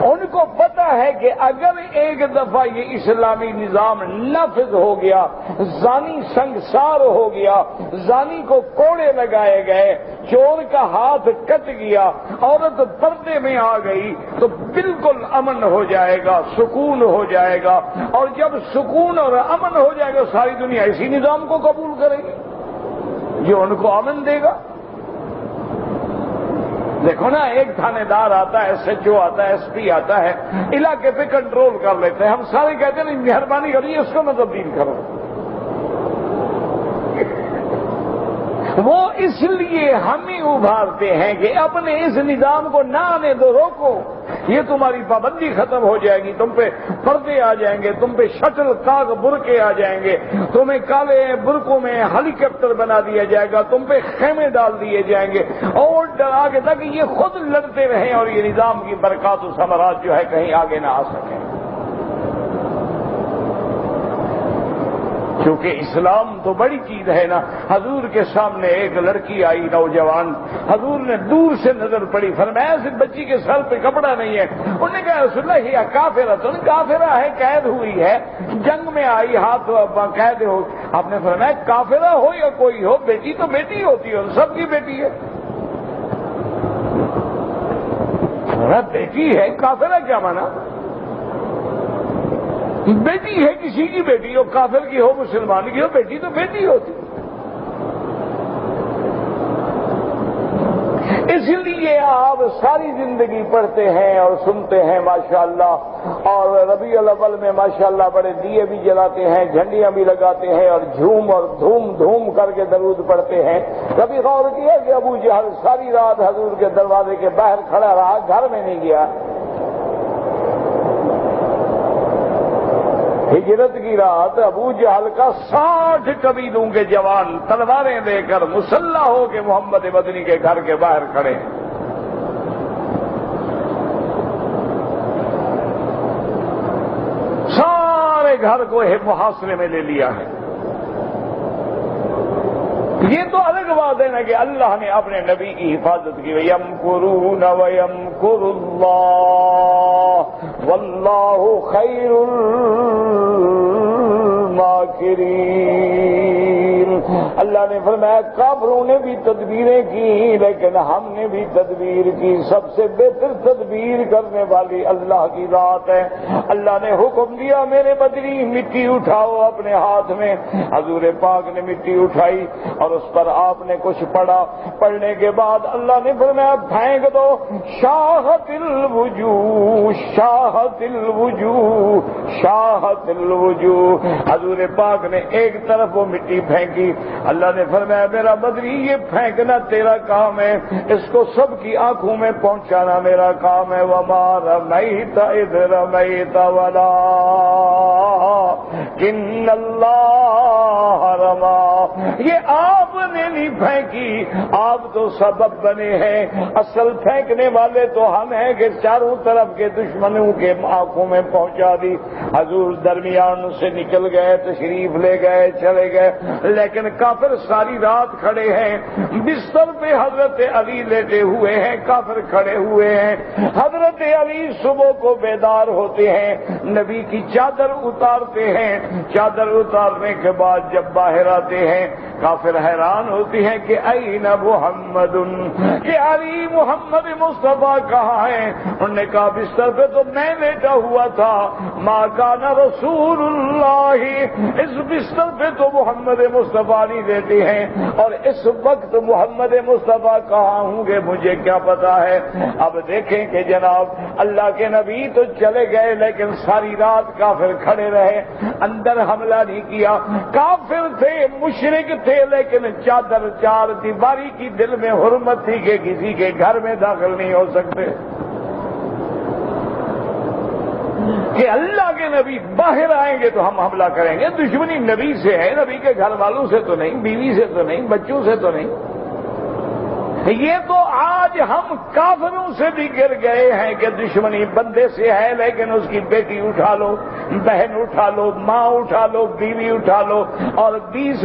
[SPEAKER 1] ان کو پتا ہے کہ اگر ایک دفعہ یہ اسلامی نظام نافذ ہو گیا، زانی سنگسار ہو گیا، زانی کو کوڑے لگائے گئے، چور کا ہاتھ کٹ گیا، عورت پردے میں آ گئی، تو بالکل امن ہو جائے گا، سکون ہو جائے گا، اور جب سکون اور امن ہو جائے گا ساری دنیا اسی نظام کو قبول کرے گی جو ان کو امن دے گا۔ دیکھو نا، ایک تھانے دار آتا ہے، ایس ایچ او آتا ہے، ایس پی آتا ہے، علاقے پہ کنٹرول کر لیتے ہیں، ہم سارے کہتے ہیں مہربانی کریے اس کو نہ تبدیل کرو۔ وہ اس لیے ہمیں ابھارتے ہیں کہ اپنے اس نظام کو نہ آنے دو، روکو، یہ تمہاری پابندی ختم ہو جائے گی، تم پہ پردے آ جائیں گے، تم پہ شٹل کاغ برقے آ جائیں گے، تمہیں کالے برقوں میں ہیلی کاپٹر بنا دیا جائے گا، تم پہ خیمے ڈال دیے جائیں گے، اور ڈرا کے تک یہ خود لڑتے رہیں اور یہ نظام کی برکات و ثمرات جو ہے کہیں آگے نہ آ سکیں۔ کیونکہ اسلام تو بڑی چیز ہے نا۔ حضور کے سامنے ایک لڑکی آئی، نوجوان، حضور نے دور سے نظر پڑی، فرمایا اس بچی کے سر پہ کپڑا نہیں ہے۔ انہوں نے کہا رسول اللہ یہ کافرہ، تو کافرہ ہے، قید ہوئی ہے، جنگ میں آئی، ہاتھ قید ہو۔ آپ نے فرمایا کافرہ ہو یا کوئی ہو، بیٹی تو بیٹی ہوتی ہے، سب کی بیٹی ہے۔ بیٹی ہے، کافرہ کیا مانا؟ بیٹی ہے کسی کی بیٹی ہو، کافر کی ہو مسلمان کی ہو، بیٹی تو بیٹی ہوتی۔ اس لیے آپ ساری زندگی پڑھتے ہیں اور سنتے ہیں ماشاءاللہ، اور ربیع الاول میں ماشاءاللہ بڑے دیے بھی جلاتے ہیں، جھنڈیاں بھی لگاتے ہیں، اور جھوم اور دھوم کر کے درود پڑھتے ہیں۔ کبھی غور کیا کہ ابو جہل ساری رات حضور کے دروازے کے باہر کھڑا رہا، گھر میں نہیں گیا؟ ہجرت کی رات ابو جہل کا 60 قبیلوں کے جوان تلواریں لے کر مسلح ہو کے محمد مدنی کے گھر کے باہر کھڑے ہیں۔ سارے گھر کو محاصرے میں لے لیا ہے۔ یہ تو الگ بات ہے نا کہ اللہ نے اپنے نبی کی حفاظت کی، وَيَمْكُرُونَ وَيَمْكُرُ اللَّهُ وَاللَّهُ خَيْرُ الْمَاكِرِينَ۔ اللہ نے فرمایا کافروں نے بھی تدبیریں کی لیکن ہم نے بھی تدبیر کی، سب سے بہتر تدبیر کرنے والی اللہ کی ذات ہے۔ اللہ نے حکم دیا میرے بدری مٹی اٹھاؤ اپنے ہاتھ میں، حضور پاک نے مٹی اٹھائی اور اس پر آپ نے کچھ پڑھا، پڑھنے کے بعد اللہ نے فرمایا پھینک دو، شاہت الوجوہ شاہت الوجوہ شاہت الوجوہ۔ حضور پاک نے ایک طرف وہ مٹی پھینکی، اللہ نے فرمایا میرا بدری یہ پھینکنا تیرا کام ہے، اس کو سب کی آنکھوں میں پہنچانا میرا کام ہے۔ وما رمیت اذ رمیت ولکن اللہ رما۔ یہ آپ نے نہیں پھینکی، آپ تو سبب بنے ہیں، اصل پھینکنے والے تو ہم ہیں کہ چاروں طرف کے دشمنوں کے آنکھوں میں پہنچا دی۔ حضور درمیان سے نکل گئے، تشریف لے گئے، چلے گئے، لیکن کافر ساری رات کھڑے ہیں، بستر پہ حضرت علی لیٹے ہوئے ہیں، کافر کھڑے ہوئے ہیں۔ حضرت علی صبح کو بیدار ہوتے ہیں، نبی کی چادر اتارتے ہیں، چادر اتارنے کے بعد جب باہر آتے ہیں کافر حیران ہوتی ہیں کہ این محمد، کہ علی محمد مصطفیٰ کہاں ہیں؟ انہوں نے کہا بستر پہ تو میں لیٹا ہوا تھا، ما کان رسول اللہ، اس بستر پہ تو محمد مصطفیٰ نہیں لیتے ہیں، اور اس وقت محمد مصطفیٰ کہاں ہوں گے مجھے کیا پتا ہے۔ اب دیکھیں کہ جناب اللہ کے نبی تو چلے گئے لیکن ساری رات کافر کھڑے رہے، اندر حملہ نہیں کیا، کافر تھے مشرک تھے لیکن چادر چار دیواری کی دل میں حرمت تھی کہ کسی کے گھر میں داخل نہیں ہو سکتے، کہ اللہ کے نبی باہر آئیں گے تو ہم حملہ کریں گے۔ دشمنی نبی سے ہے، نبی کے گھر والوں سے تو نہیں، بیوی سے تو نہیں، بچوں سے تو نہیں۔ یہ تو آج ہم کافروں سے بھی گر گئے ہیں کہ دشمنی بندے سے ہے لیکن اس کی بیٹی اٹھا لو، بہن اٹھا لو، ماں اٹھا لو، بیوی اٹھا لو، اور 20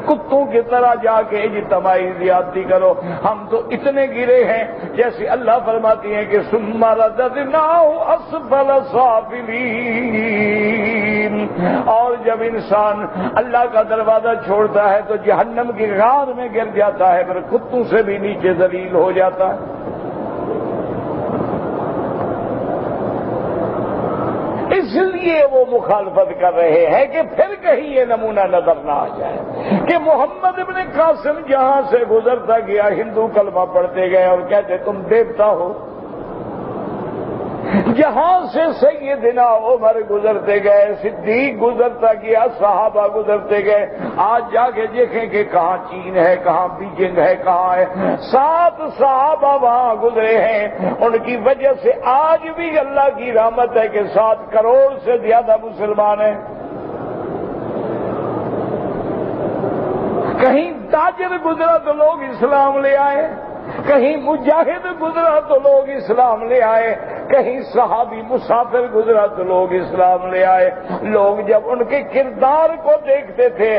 [SPEAKER 1] کتوں کی طرح جا کے اجتماعی زیادتی کرو۔ ہم تو اتنے گرے ہیں جیسے اللہ فرماتی ہیں کہ ثم رددناہ اسفل سافلین، اور جب انسان اللہ کا دروازہ چھوڑتا ہے تو جہنم کی غار میں گر جاتا ہے، پھر کتوں سے بھی نیچے ذلیل ہو جاتا ہے۔ اس لیے وہ مخالفت کر رہے ہیں کہ پھر کہیں یہ نمونہ نظر نہ آ جائے کہ محمد ابن قاسم جہاں سے گزرتا گیا ہندو کلمہ پڑھتے گئے اور کہتے تم دیوتا ہو، جہاں سے سیدنا عمر گزرتے گئے، صدیق گزرتا گیا، صحابہ گزرتے گئے، آج جا کے دیکھیں کہ کہاں چین ہے، کہاں بیجنگ ہے، کہاں ہے۔ 7 صحابہ وہاں گزرے ہیں، ان کی وجہ سے آج بھی اللہ کی رحمت ہے کہ 7 کروڑ سے زیادہ مسلمان ہیں۔ کہیں تاجر گزرا تو لوگ اسلام لے آئے، کہیں مجاہد گزرا تو لوگ اسلام لے آئے، کہیں صحابی مسافر گزرا تو لوگ اسلام لے آئے۔ لوگ جب ان کے کردار کو دیکھتے تھے،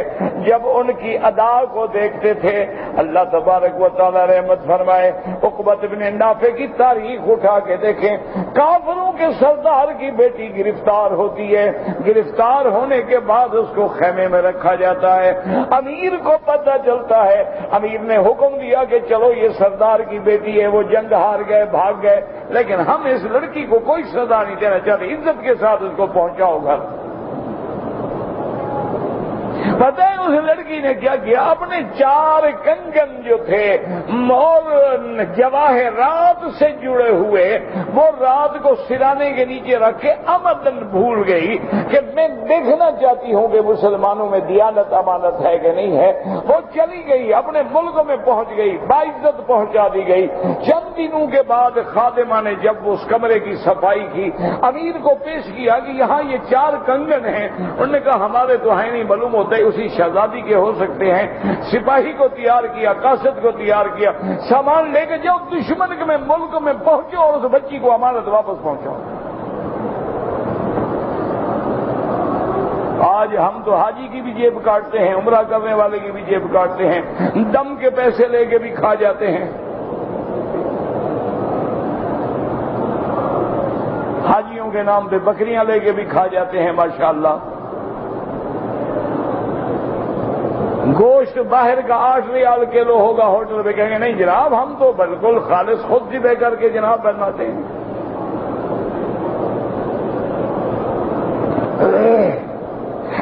[SPEAKER 1] جب ان کی ادا کو دیکھتے تھے، اللہ تبارک و تعالی رحمت فرمائے، عقبۃ بن نافع کی تاریخ اٹھا کے دیکھیں، کافروں کے سردار کی بیٹی گرفتار ہوتی ہے، گرفتار ہونے کے بعد اس کو خیمے میں رکھا جاتا ہے، امیر کو پتہ چلتا ہے، امیر نے حکم دیا کہ چلو یہ سردار کی بیٹی ہے، وہ جنگ ہار گئے، بھاگ گئے، لیکن ہم اس لڑکی کو کوئی سزا نہیں دینا چاہتے، عزت کے ساتھ اس کو پہنچاؤ گھر۔ پتہ ہے اس لڑکی نے کیا کیا؟ اپنے 4 کنگن جو تھے اور جواہرات سے جڑے ہوئے وہ رات کو سرانے کے نیچے رکھ کے امدن بھول گئی کہ میں دیکھنا چاہتی ہوں کہ مسلمانوں میں دیانت امانت ہے کہ نہیں ہے۔ وہ چلی گئی، اپنے ملک میں پہنچ گئی، باعزت پہنچا دی گئی۔ چند دنوں کے بعد خادمہ نے جب اس کمرے کی صفائی کی، امیر کو پیش کیا کہ یہاں یہ 4 کنگن ہیں۔ انہوں نے کہا ہمارے تو ہے نہیں، معلوم ہوتا ہے اسی شہزادی کے ہو سکتے ہیں۔ سپاہی کو تیار کیا، قاصد کو تیار کیا، سامان لے کے جاؤ دشمن کے ملک میں پہنچو اور اس بچی کو امانت واپس پہنچاؤ۔ آج ہم تو حاجی کی بھی جیب کاٹتے ہیں، عمرہ کرنے والے کی بھی جیب کاٹتے ہیں، دم کے پیسے لے کے بھی کھا جاتے ہیں۔ حاجیوں کے نام پہ بکریاں لے کے بھی کھا جاتے ہیں ماشاءاللہ۔ گوشت باہر کا 8 ریال کلو ہوگا، ہوٹل پہ کہیں گے نہیں جناب ہم تو بالکل خالص خود ذبح کر کے جناب بناتے ہیں۔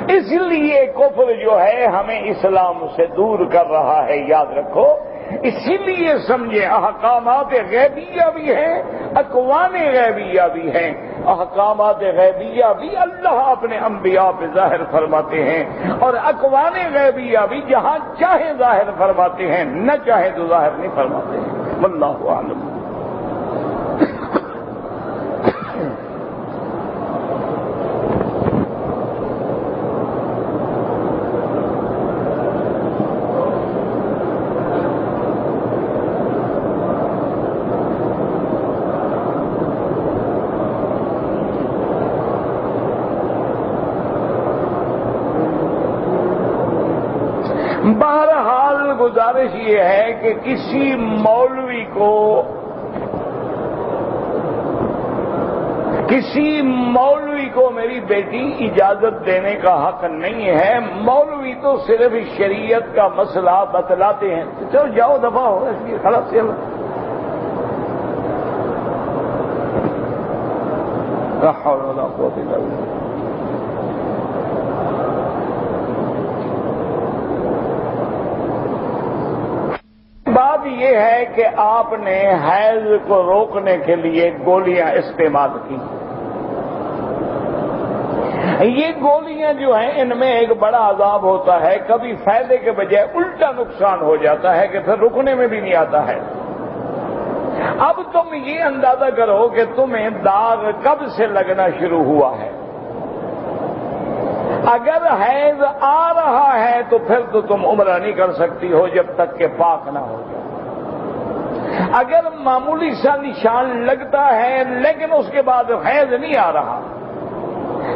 [SPEAKER 1] اس لیے کفر جو ہے ہمیں اسلام سے دور کر رہا ہے، یاد رکھو۔ اسی لیے سمجھے احکامات غیبیہ بھی ہیں، اقوام غیبیہ بھی ہیں۔ احکامات غیبیہ بھی اللہ اپنے انبیاء پہ ظاہر فرماتے ہیں، اور اقوام غیبیہ بھی جہاں چاہے ظاہر فرماتے ہیں، نہ چاہے تو ظاہر نہیں فرماتے ہیں۔ واللہ اعلم۔ بہرحال گزارش یہ ہے کہ کسی مولوی کو میری بیٹی اجازت دینے کا حق نہیں ہے۔ مولوی تو صرف شریعت کا مسئلہ بتلاتے ہیں۔ چلو جاؤ دفعہ ہو، اس لیے خلاص سے لا حول ولا قوة الا باللہ۔ بات یہ ہے کہ آپ نے حیض کو روکنے کے لیے گولیاں استعمال کی۔ یہ گولیاں جو ہیں ان میں ایک بڑا عذاب ہوتا ہے، کبھی فائدے کے بجائے الٹا نقصان ہو جاتا ہے کہ پھر رکنے میں بھی نہیں آتا ہے۔ اب تم یہ اندازہ کرو کہ تمہیں داغ کب سے لگنا شروع ہوا ہے۔ اگر حیض آ رہا ہے تو پھر تو تم عمرہ نہیں کر سکتی ہو جب تک کہ پاک نہ ہو جائے۔ اگر معمولی سا نشان لگتا ہے لیکن اس کے بعد حیض نہیں آ رہا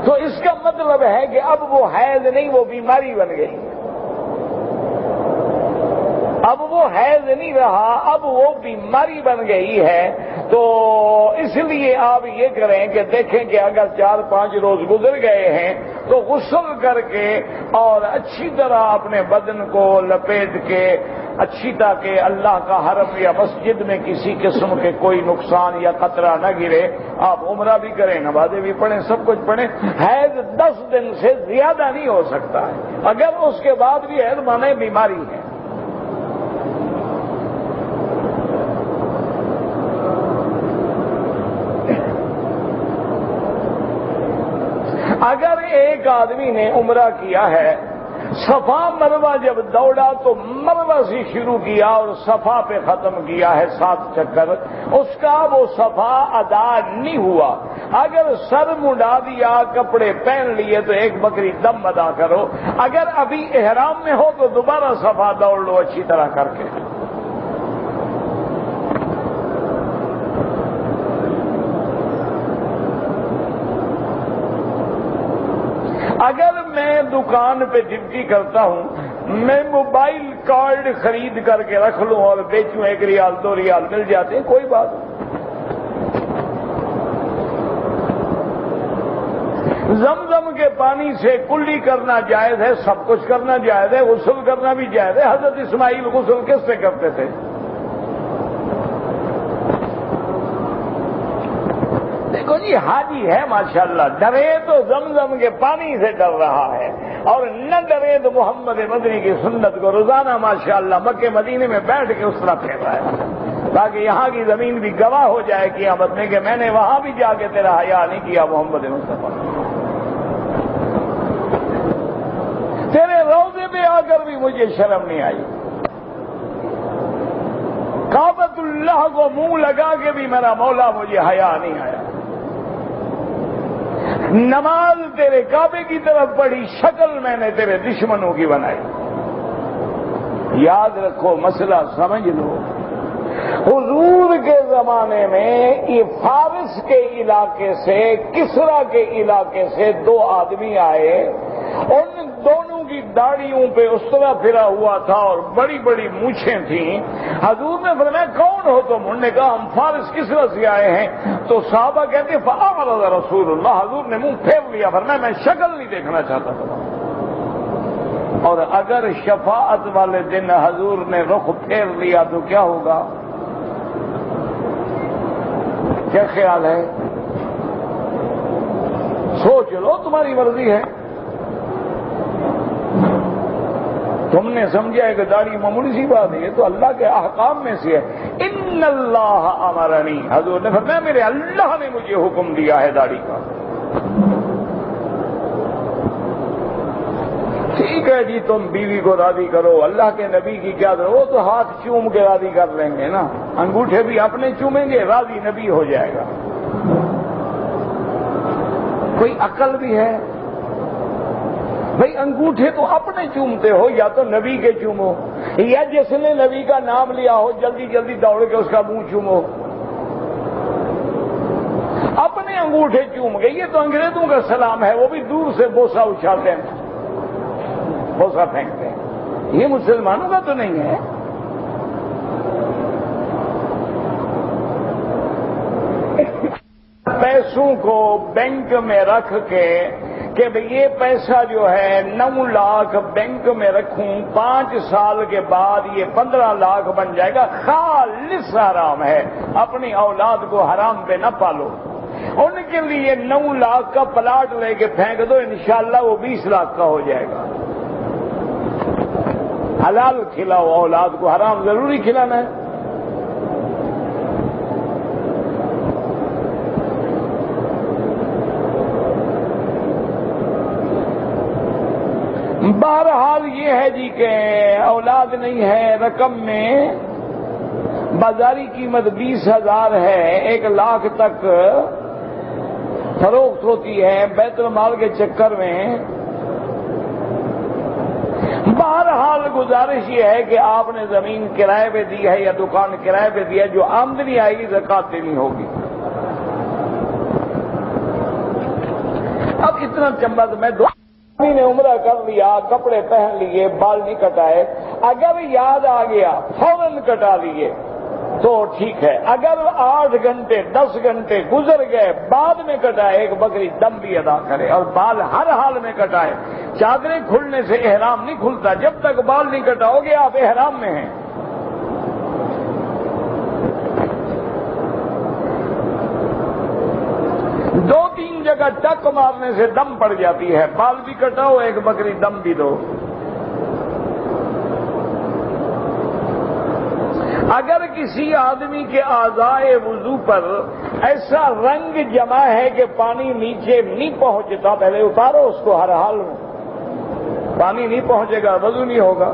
[SPEAKER 1] تو اس کا مطلب ہے کہ اب وہ حیض نہیں، وہ بیماری بن گئی۔ اب وہ حیض نہیں رہا، اب وہ بیماری بن گئی ہے۔ تو اس لیے آپ یہ کریں کہ دیکھیں کہ اگر 4-5 روز گزر گئے ہیں تو غسل کر کے اور اچھی طرح اپنے بدن کو لپیٹ کے اچھی تاکہ اللہ کا حرم یا مسجد میں کسی قسم کے کوئی نقصان یا خطرہ نہ گرے، آپ عمرہ بھی کریں، نمازیں بھی پڑھیں، سب کچھ پڑھیں۔ حیض 10 دن سے زیادہ نہیں ہو سکتا ہے۔ اگر اس کے بعد بھی حیض مانے بیماری ہے۔ اگر ایک آدمی نے عمرہ کیا ہے، صفا مروہ جب دوڑا تو مروہ سے شروع کیا اور صفا پہ ختم کیا ہے 7 چکر، اس کا وہ صفا ادا نہیں ہوا۔ اگر سر منڈا دیا، کپڑے پہن لیے تو ایک بکری دم ادا کرو۔ اگر ابھی احرام میں ہو تو دوبارہ صفا دوڑ لو اچھی طرح کر کے۔ اگر میں دکان پہ ڈیوٹی کرتا ہوں، میں موبائل کارڈ خرید کر کے رکھ لوں اور بیچوں، 1 ریال 2 ریال مل جاتے ہیں، کوئی بات نہیں۔ زمزم کے پانی سے کلی کرنا جائز ہے، سب کچھ کرنا جائز ہے، غسل کرنا بھی جائز ہے۔ حضرت اسماعیل غسل کس سے کرتے تھے؟ دیکھو جی حاجی ہے ماشاءاللہ، ڈرے تو زمزم کے پانی سے ڈر رہا ہے، اور نہ ڈرے تو محمد مدنی کی سنت کو روزانہ ماشاءاللہ مکے مدینے میں بیٹھ کے اس طرح پھیر رہا ہے، تاکہ یہاں کی زمین بھی گواہ ہو جائے قیامت میں کہ میں نے وہاں بھی جا کے تیرا حیا نہیں کیا محمد مصطفیٰ، تیرے روضے پہ آ کر بھی مجھے شرم نہیں آئی، کعبۃ اللہ کو منہ لگا کے بھی میرا مولا مجھے حیا نہیں آیا، نماز تیرے کعبے کی طرف پڑھی، شکل میں نے تیرے دشمنوں کی بنائی۔ یاد رکھو، مسئلہ سمجھ لو، حضور کے زمانے میں یہ فارس کے علاقے سے کسرا کے علاقے سے دو آدمی آئے، ان دونوں کی داڑھیوں پہ اس طرح پھرا ہوا تھا اور بڑی بڑی مونچھیں تھیں۔ حضور نے فرمایا کون ہو تم؟ انہوں نے کہا ہم فارس کسرا سے آئے ہیں۔ تو صحابہ کہتے فأعرض رسول اللہ، حضور نے منہ پھیر لیا، فرمایا میں شکل نہیں دیکھنا چاہتا تھا۔ اور اگر شفاعت والے دن حضور نے رخ پھیر لیا تو کیا ہوگا؟ کیا خیال ہے؟ سوچ لو، تمہاری مرضی ہے۔ تم نے سمجھا ہے کہ داڑھی معمولی سی بات ہے، یہ تو اللہ کے احکام میں سے ہے۔ ان اللہ امرنی، حضور نے فرمایا میرے اللہ نے مجھے حکم دیا ہے داڑھی کا۔ ٹھیک ہے جی، تم بیوی کو راضی کرو، اللہ کے نبی کی کیا کرو، وہ تو ہاتھ چوم کے راضی کر لیں گے نا، انگوٹھے بھی اپنے چومیں گے، راضی نبی ہو جائے گا۔ کوئی عقل بھی ہے بھئی؟ انگوٹھے تو اپنے چومتے ہو، یا تو نبی کے چومو، یا جس نے نبی کا نام لیا ہو جلدی جلدی دوڑ کے اس کا منہ چومو۔ اپنے انگوٹھے چوم گئے، یہ تو انگریزوں کا سلام ہے، وہ بھی دور سے بوسہ اچھالتے ہیں، بوسہ پھینکتے ہیں، یہ مسلمانوں کا تو نہیں ہے۔ پیسوں کو بینک میں رکھ کے کہ یہ پیسہ جو ہے 9 لاکھ بینک میں رکھوں، 5 سال کے بعد یہ 15 لاکھ بن جائے گا، خالص حرام ہے۔ اپنی اولاد کو حرام پہ نہ پالو، ان کے لیے 9 لاکھ کا پلاٹ لے کے پھینک دو، انشاءاللہ وہ 20 لاکھ کا ہو جائے گا۔ حلال کھلاؤ اولاد کو، حرام ضروری کھلانا ہے۔ بہرحال یہ ہے جی کہ اولاد نہیں ہے، رقم میں بازاری قیمت 20,000 ہے، 1 لاکھ تک فروخت ہوتی ہے بیت المال کے چکر میں۔ بہرحال گزارش یہ ہے کہ آپ نے زمین کرائے پہ دی ہے یا دکان کرائے پہ دی ہے، جو آمدنی آئے گی زکوٰۃ دینی ہوگی۔ اب اتنا چمبا تو میں نے عمرہ کر لیا، کپڑے پہن لیے، بال نہیں کٹائے، اگر یاد آ گیا فوراً کٹا لیے تو ٹھیک ہے، اگر 8 گھنٹے 10 گھنٹے گزر گئے بعد میں کٹائے، ایک بکری دم بھی ادا کرے اور بال ہر حال میں کٹائے۔ چادریں کھلنے سے احرام نہیں کھلتا، جب تک بال نہیں کٹاؤ گے آپ احرام میں ہیں۔ دو تین جگہ ٹک مارنے سے دم پڑ جاتی ہے، بال بھی کٹاؤ، ایک بکری دم بھی دو۔ اگر کسی آدمی کے اعضائے وضو پر ایسا رنگ جمع ہے کہ پانی نیچے نہیں پہنچتا، پہلے اتارو اس کو، ہر حال میں پانی نہیں پہنچے گا، وضو نہیں ہوگا۔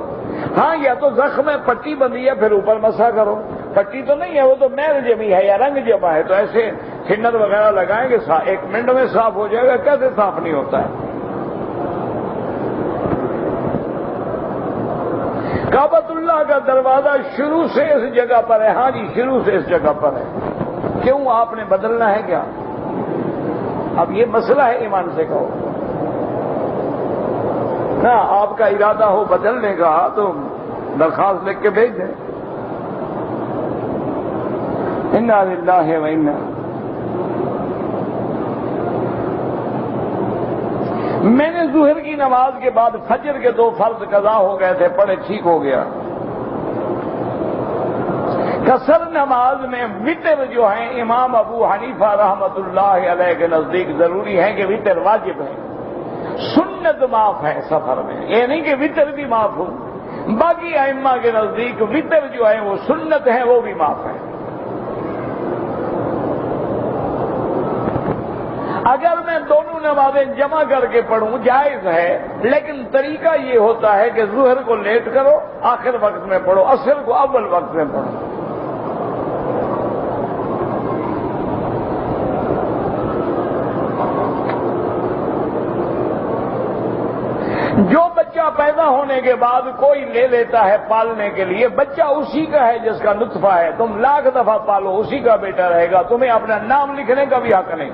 [SPEAKER 1] ہاں، یا تو زخم میں پٹی بندھی ہے پھر اوپر مسح کرو، پٹی تو نہیں ہے، وہ تو میل جمی ہے یا رنگ جمع ہے، تو ایسے تھنر وغیرہ لگائیں گے 1 منٹ میں صاف ہو جائے گا۔ کیسے صاف نہیں ہوتا ہے؟ کعبۃ اللہ کا دروازہ شروع سے اس جگہ پر ہے، ہاں جی شروع سے اس جگہ پر ہے، کیوں آپ نے بدلنا ہے کیا؟ اب یہ مسئلہ ہے، ایمان سے کہو نا، آپ کا ارادہ ہو بدلنے کا تو درخواست لکھ کے بھیج دیں۔ انا للہ و انا، میں نے ظہر کی نماز کے بعد فجر کے 2 فرض قضا ہو گئے تھے، پڑھے، ٹھیک ہو گیا۔ قصر نماز میں وطر جو ہیں امام ابو حنیفہ رحمت اللہ علیہ کے نزدیک ضروری ہے کہ وطر واجب ہے، سنت معاف ہے سفر میں، یہ نہیں کہ وطر بھی معاف ہو، باقی ائمہ کے نزدیک وطر جو ہے وہ سنت ہے، وہ بھی معاف ہے۔ اگر میں دونوں نمازیں جمع کر کے پڑھوں جائز ہے، لیکن طریقہ یہ ہوتا ہے کہ ظہر کو لیٹ کرو آخر وقت میں پڑھو، عصر کو اول وقت میں پڑھو۔ جو بچہ پیدا ہونے کے بعد کوئی لے لیتا ہے پالنے کے لیے، بچہ اسی کا ہے جس کا نطفہ ہے، تم لاکھ دفعہ پالو اسی کا بیٹا رہے گا، تمہیں اپنا نام لکھنے کا بھی حق نہیں۔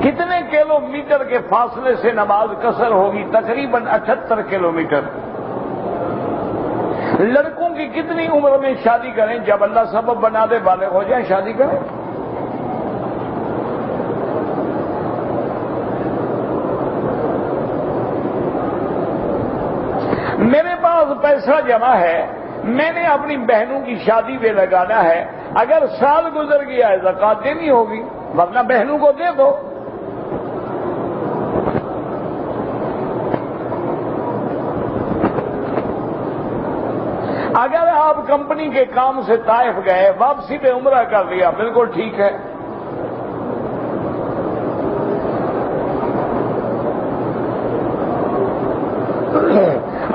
[SPEAKER 1] کتنے کلومیٹر کے فاصلے سے نماز قصر ہوگی؟ تقریباً 78 کلومیٹر۔ لڑکوں کی کتنی عمر میں شادی کریں؟ جب اللہ سبب بنا دے بالغ ہو جائیں شادی کریں۔ میرے پاس پیسہ جمع ہے، میں نے اپنی بہنوں کی شادی پہ لگانا ہے، اگر سال گزر گیا ہے زکوٰۃ دینی ہوگی، ورنہ بہنوں کو دے دو۔ اگر آپ کمپنی کے کام سے طائف گئے، واپسی پہ عمرہ کر لیا، بالکل ٹھیک ہے۔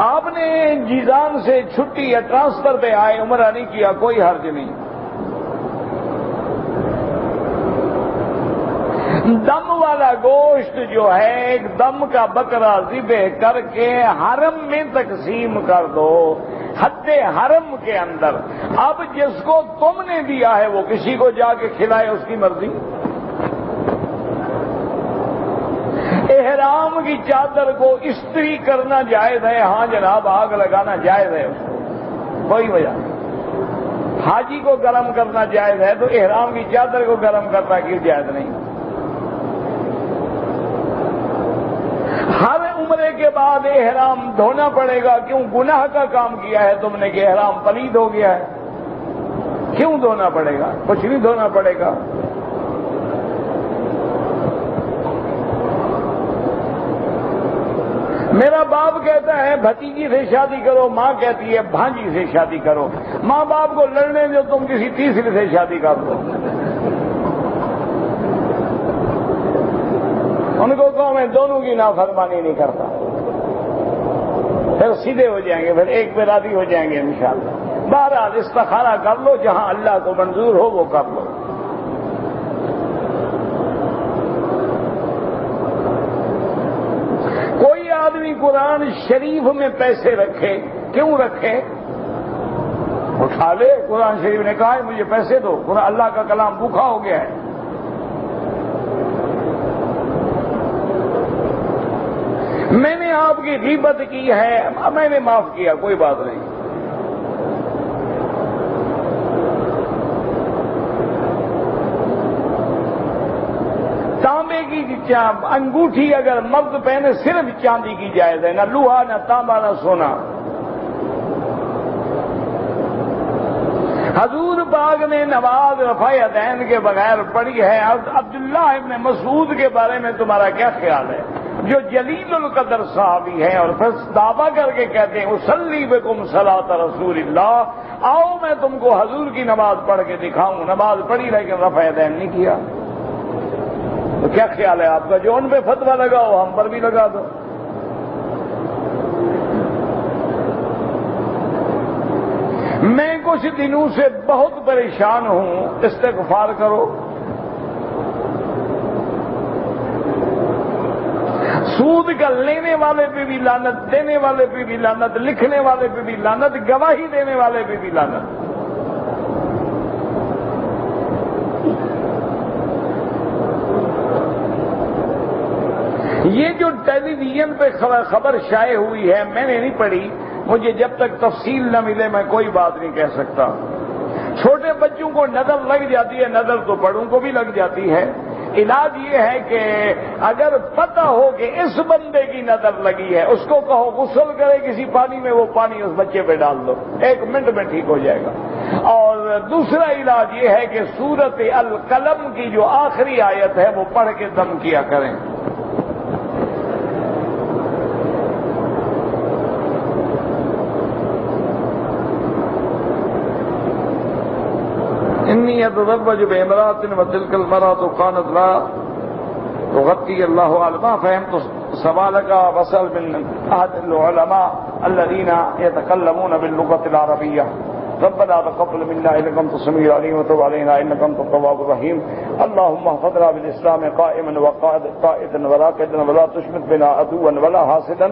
[SPEAKER 1] آپ نے جیزان سے چھٹی یا ٹرانسفر پہ آئے، عمرہ نہیں کیا، کوئی حرج نہیں۔ دم والا گوشت جو ہے، ایک دم کا بکرا ذبح کر کے حرم میں تقسیم کر دو، حد حرم کے اندر۔ اب جس کو تم نے دیا ہے وہ کسی کو جا کے کھلائے، اس کی مرضی۔ احرام کی چادر کو استری کرنا جائز ہے، ہاں جناب، آگ لگانا جائز ہے، اس کو کوئی وجہ نہیں۔ حاجی کو گرم کرنا جائز ہے تو احرام کی چادر کو گرم کرنا کیوں جائز نہیں؟ ہر عمرے کے بعد احرام دھونا پڑے گا، کیوں؟ گناہ کا کام کیا ہے تم نے کہ احرام پلید ہو گیا ہے، کیوں دھونا پڑے گا؟ کچھ نہیں دھونا پڑے گا۔ میرا باپ کہتا ہے بھتیجی سے شادی کرو، ماں کہتی ہے بھانجی سے شادی کرو۔ ماں باپ کو لڑنے جو تم کسی تیسری سے شادی کر دو، ان کو کہو میں دونوں کی نافرمانی نہیں کرتا، پھر سیدھے ہو جائیں گے، پھر ایک پہ راضی ہو جائیں گے انشاءاللہ۔ بہرحال استخارہ کر لو، جہاں اللہ کو منظور ہو وہ کر لو۔ کوئی آدمی قرآن شریف میں پیسے رکھے، کیوں رکھے؟ اٹھا لے، قرآن شریف نے کہا ہے مجھے پیسے دو، قرآن اللہ کا کلام بھوکا ہو گیا ہے۔ میں نے آپ کی غیبت کی ہے، میں نے معاف کیا، کوئی بات نہیں۔ تانبے کی انگوٹھی اگر مرد پہنے صرف چاندی کی جائز ہے، نہ لوہا نہ تانبا نہ سونا۔ حضور پاک نے نماز رفع یدین کے بغیر پڑھی ہے۔ عبداللہ ابن مسعود کے بارے میں تمہارا کیا خیال ہے، جو جلیل القدر صحابی ہیں اور پھر دعویٰ کر کے کہتے ہیں اصلی بکم صلاۃ رسول اللہ، آؤ میں تم کو حضور کی نماز پڑھ کے دکھاؤں، نماز پڑھی لیکن رفع یدین نہیں کیا؟ تو کیا خیال ہے آپ کا؟ جو ان پہ فتویٰ لگاؤ ہم پر بھی لگا دو۔ میں کچھ دنوں سے بہت پریشان ہوں، استغفار کرو۔ سود کا لینے والے پہ بھی لعنت، دینے والے پہ بھی لعنت، لکھنے والے پہ بھی لعنت، گواہی دینے والے پہ بھی لعنت۔ یہ جو ٹیلی ویژن پہ خبر شائع ہوئی ہے میں نے نہیں پڑھی، مجھے جب تک تفصیل نہ ملے میں کوئی بات نہیں کہہ سکتا۔ چھوٹے بچوں کو نظر لگ جاتی ہے، نظر تو بڑوں کو بھی لگ جاتی ہے، علاج یہ ہے کہ اگر پتہ ہو کہ اس بندے کی نظر لگی ہے، اس کو کہو غسل کرے کسی پانی میں، وہ پانی اس بچے پہ ڈال دو، 1 منٹ میں ٹھیک ہو جائے گا۔ اور دوسرا علاج یہ ہے کہ سورۃ القلم کی جو آخری آیت ہے وہ پڑھ کے دم کیا کریں۔ انی اتزوج بامرأة وتلك المرأة كانت لا تغطي الله أعلم۔ فهمت سوالك واسأل من أحد العلماء الذين يتكلمون باللغة العربية۔ ربنا تقبل منا انك انت السميع العليم وتب علينا انك انت التواب الرحيم۔ اللهم احفظنا بالاسلام قائما وقائدا وراكدا ولا تشمت بنا عدوا ولا حاسدا۔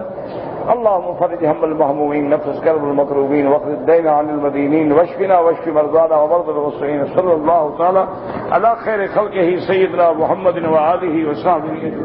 [SPEAKER 1] اللهم فرج هم المهمومين، نفس كرب المكروبين، واقض الدين عن المدينين، واشفنا واشف مرضانا ومرضى المسلمين۔ صلى الله تعالى على خير خلقه سيدنا محمد وآله وصحبه اجمعين۔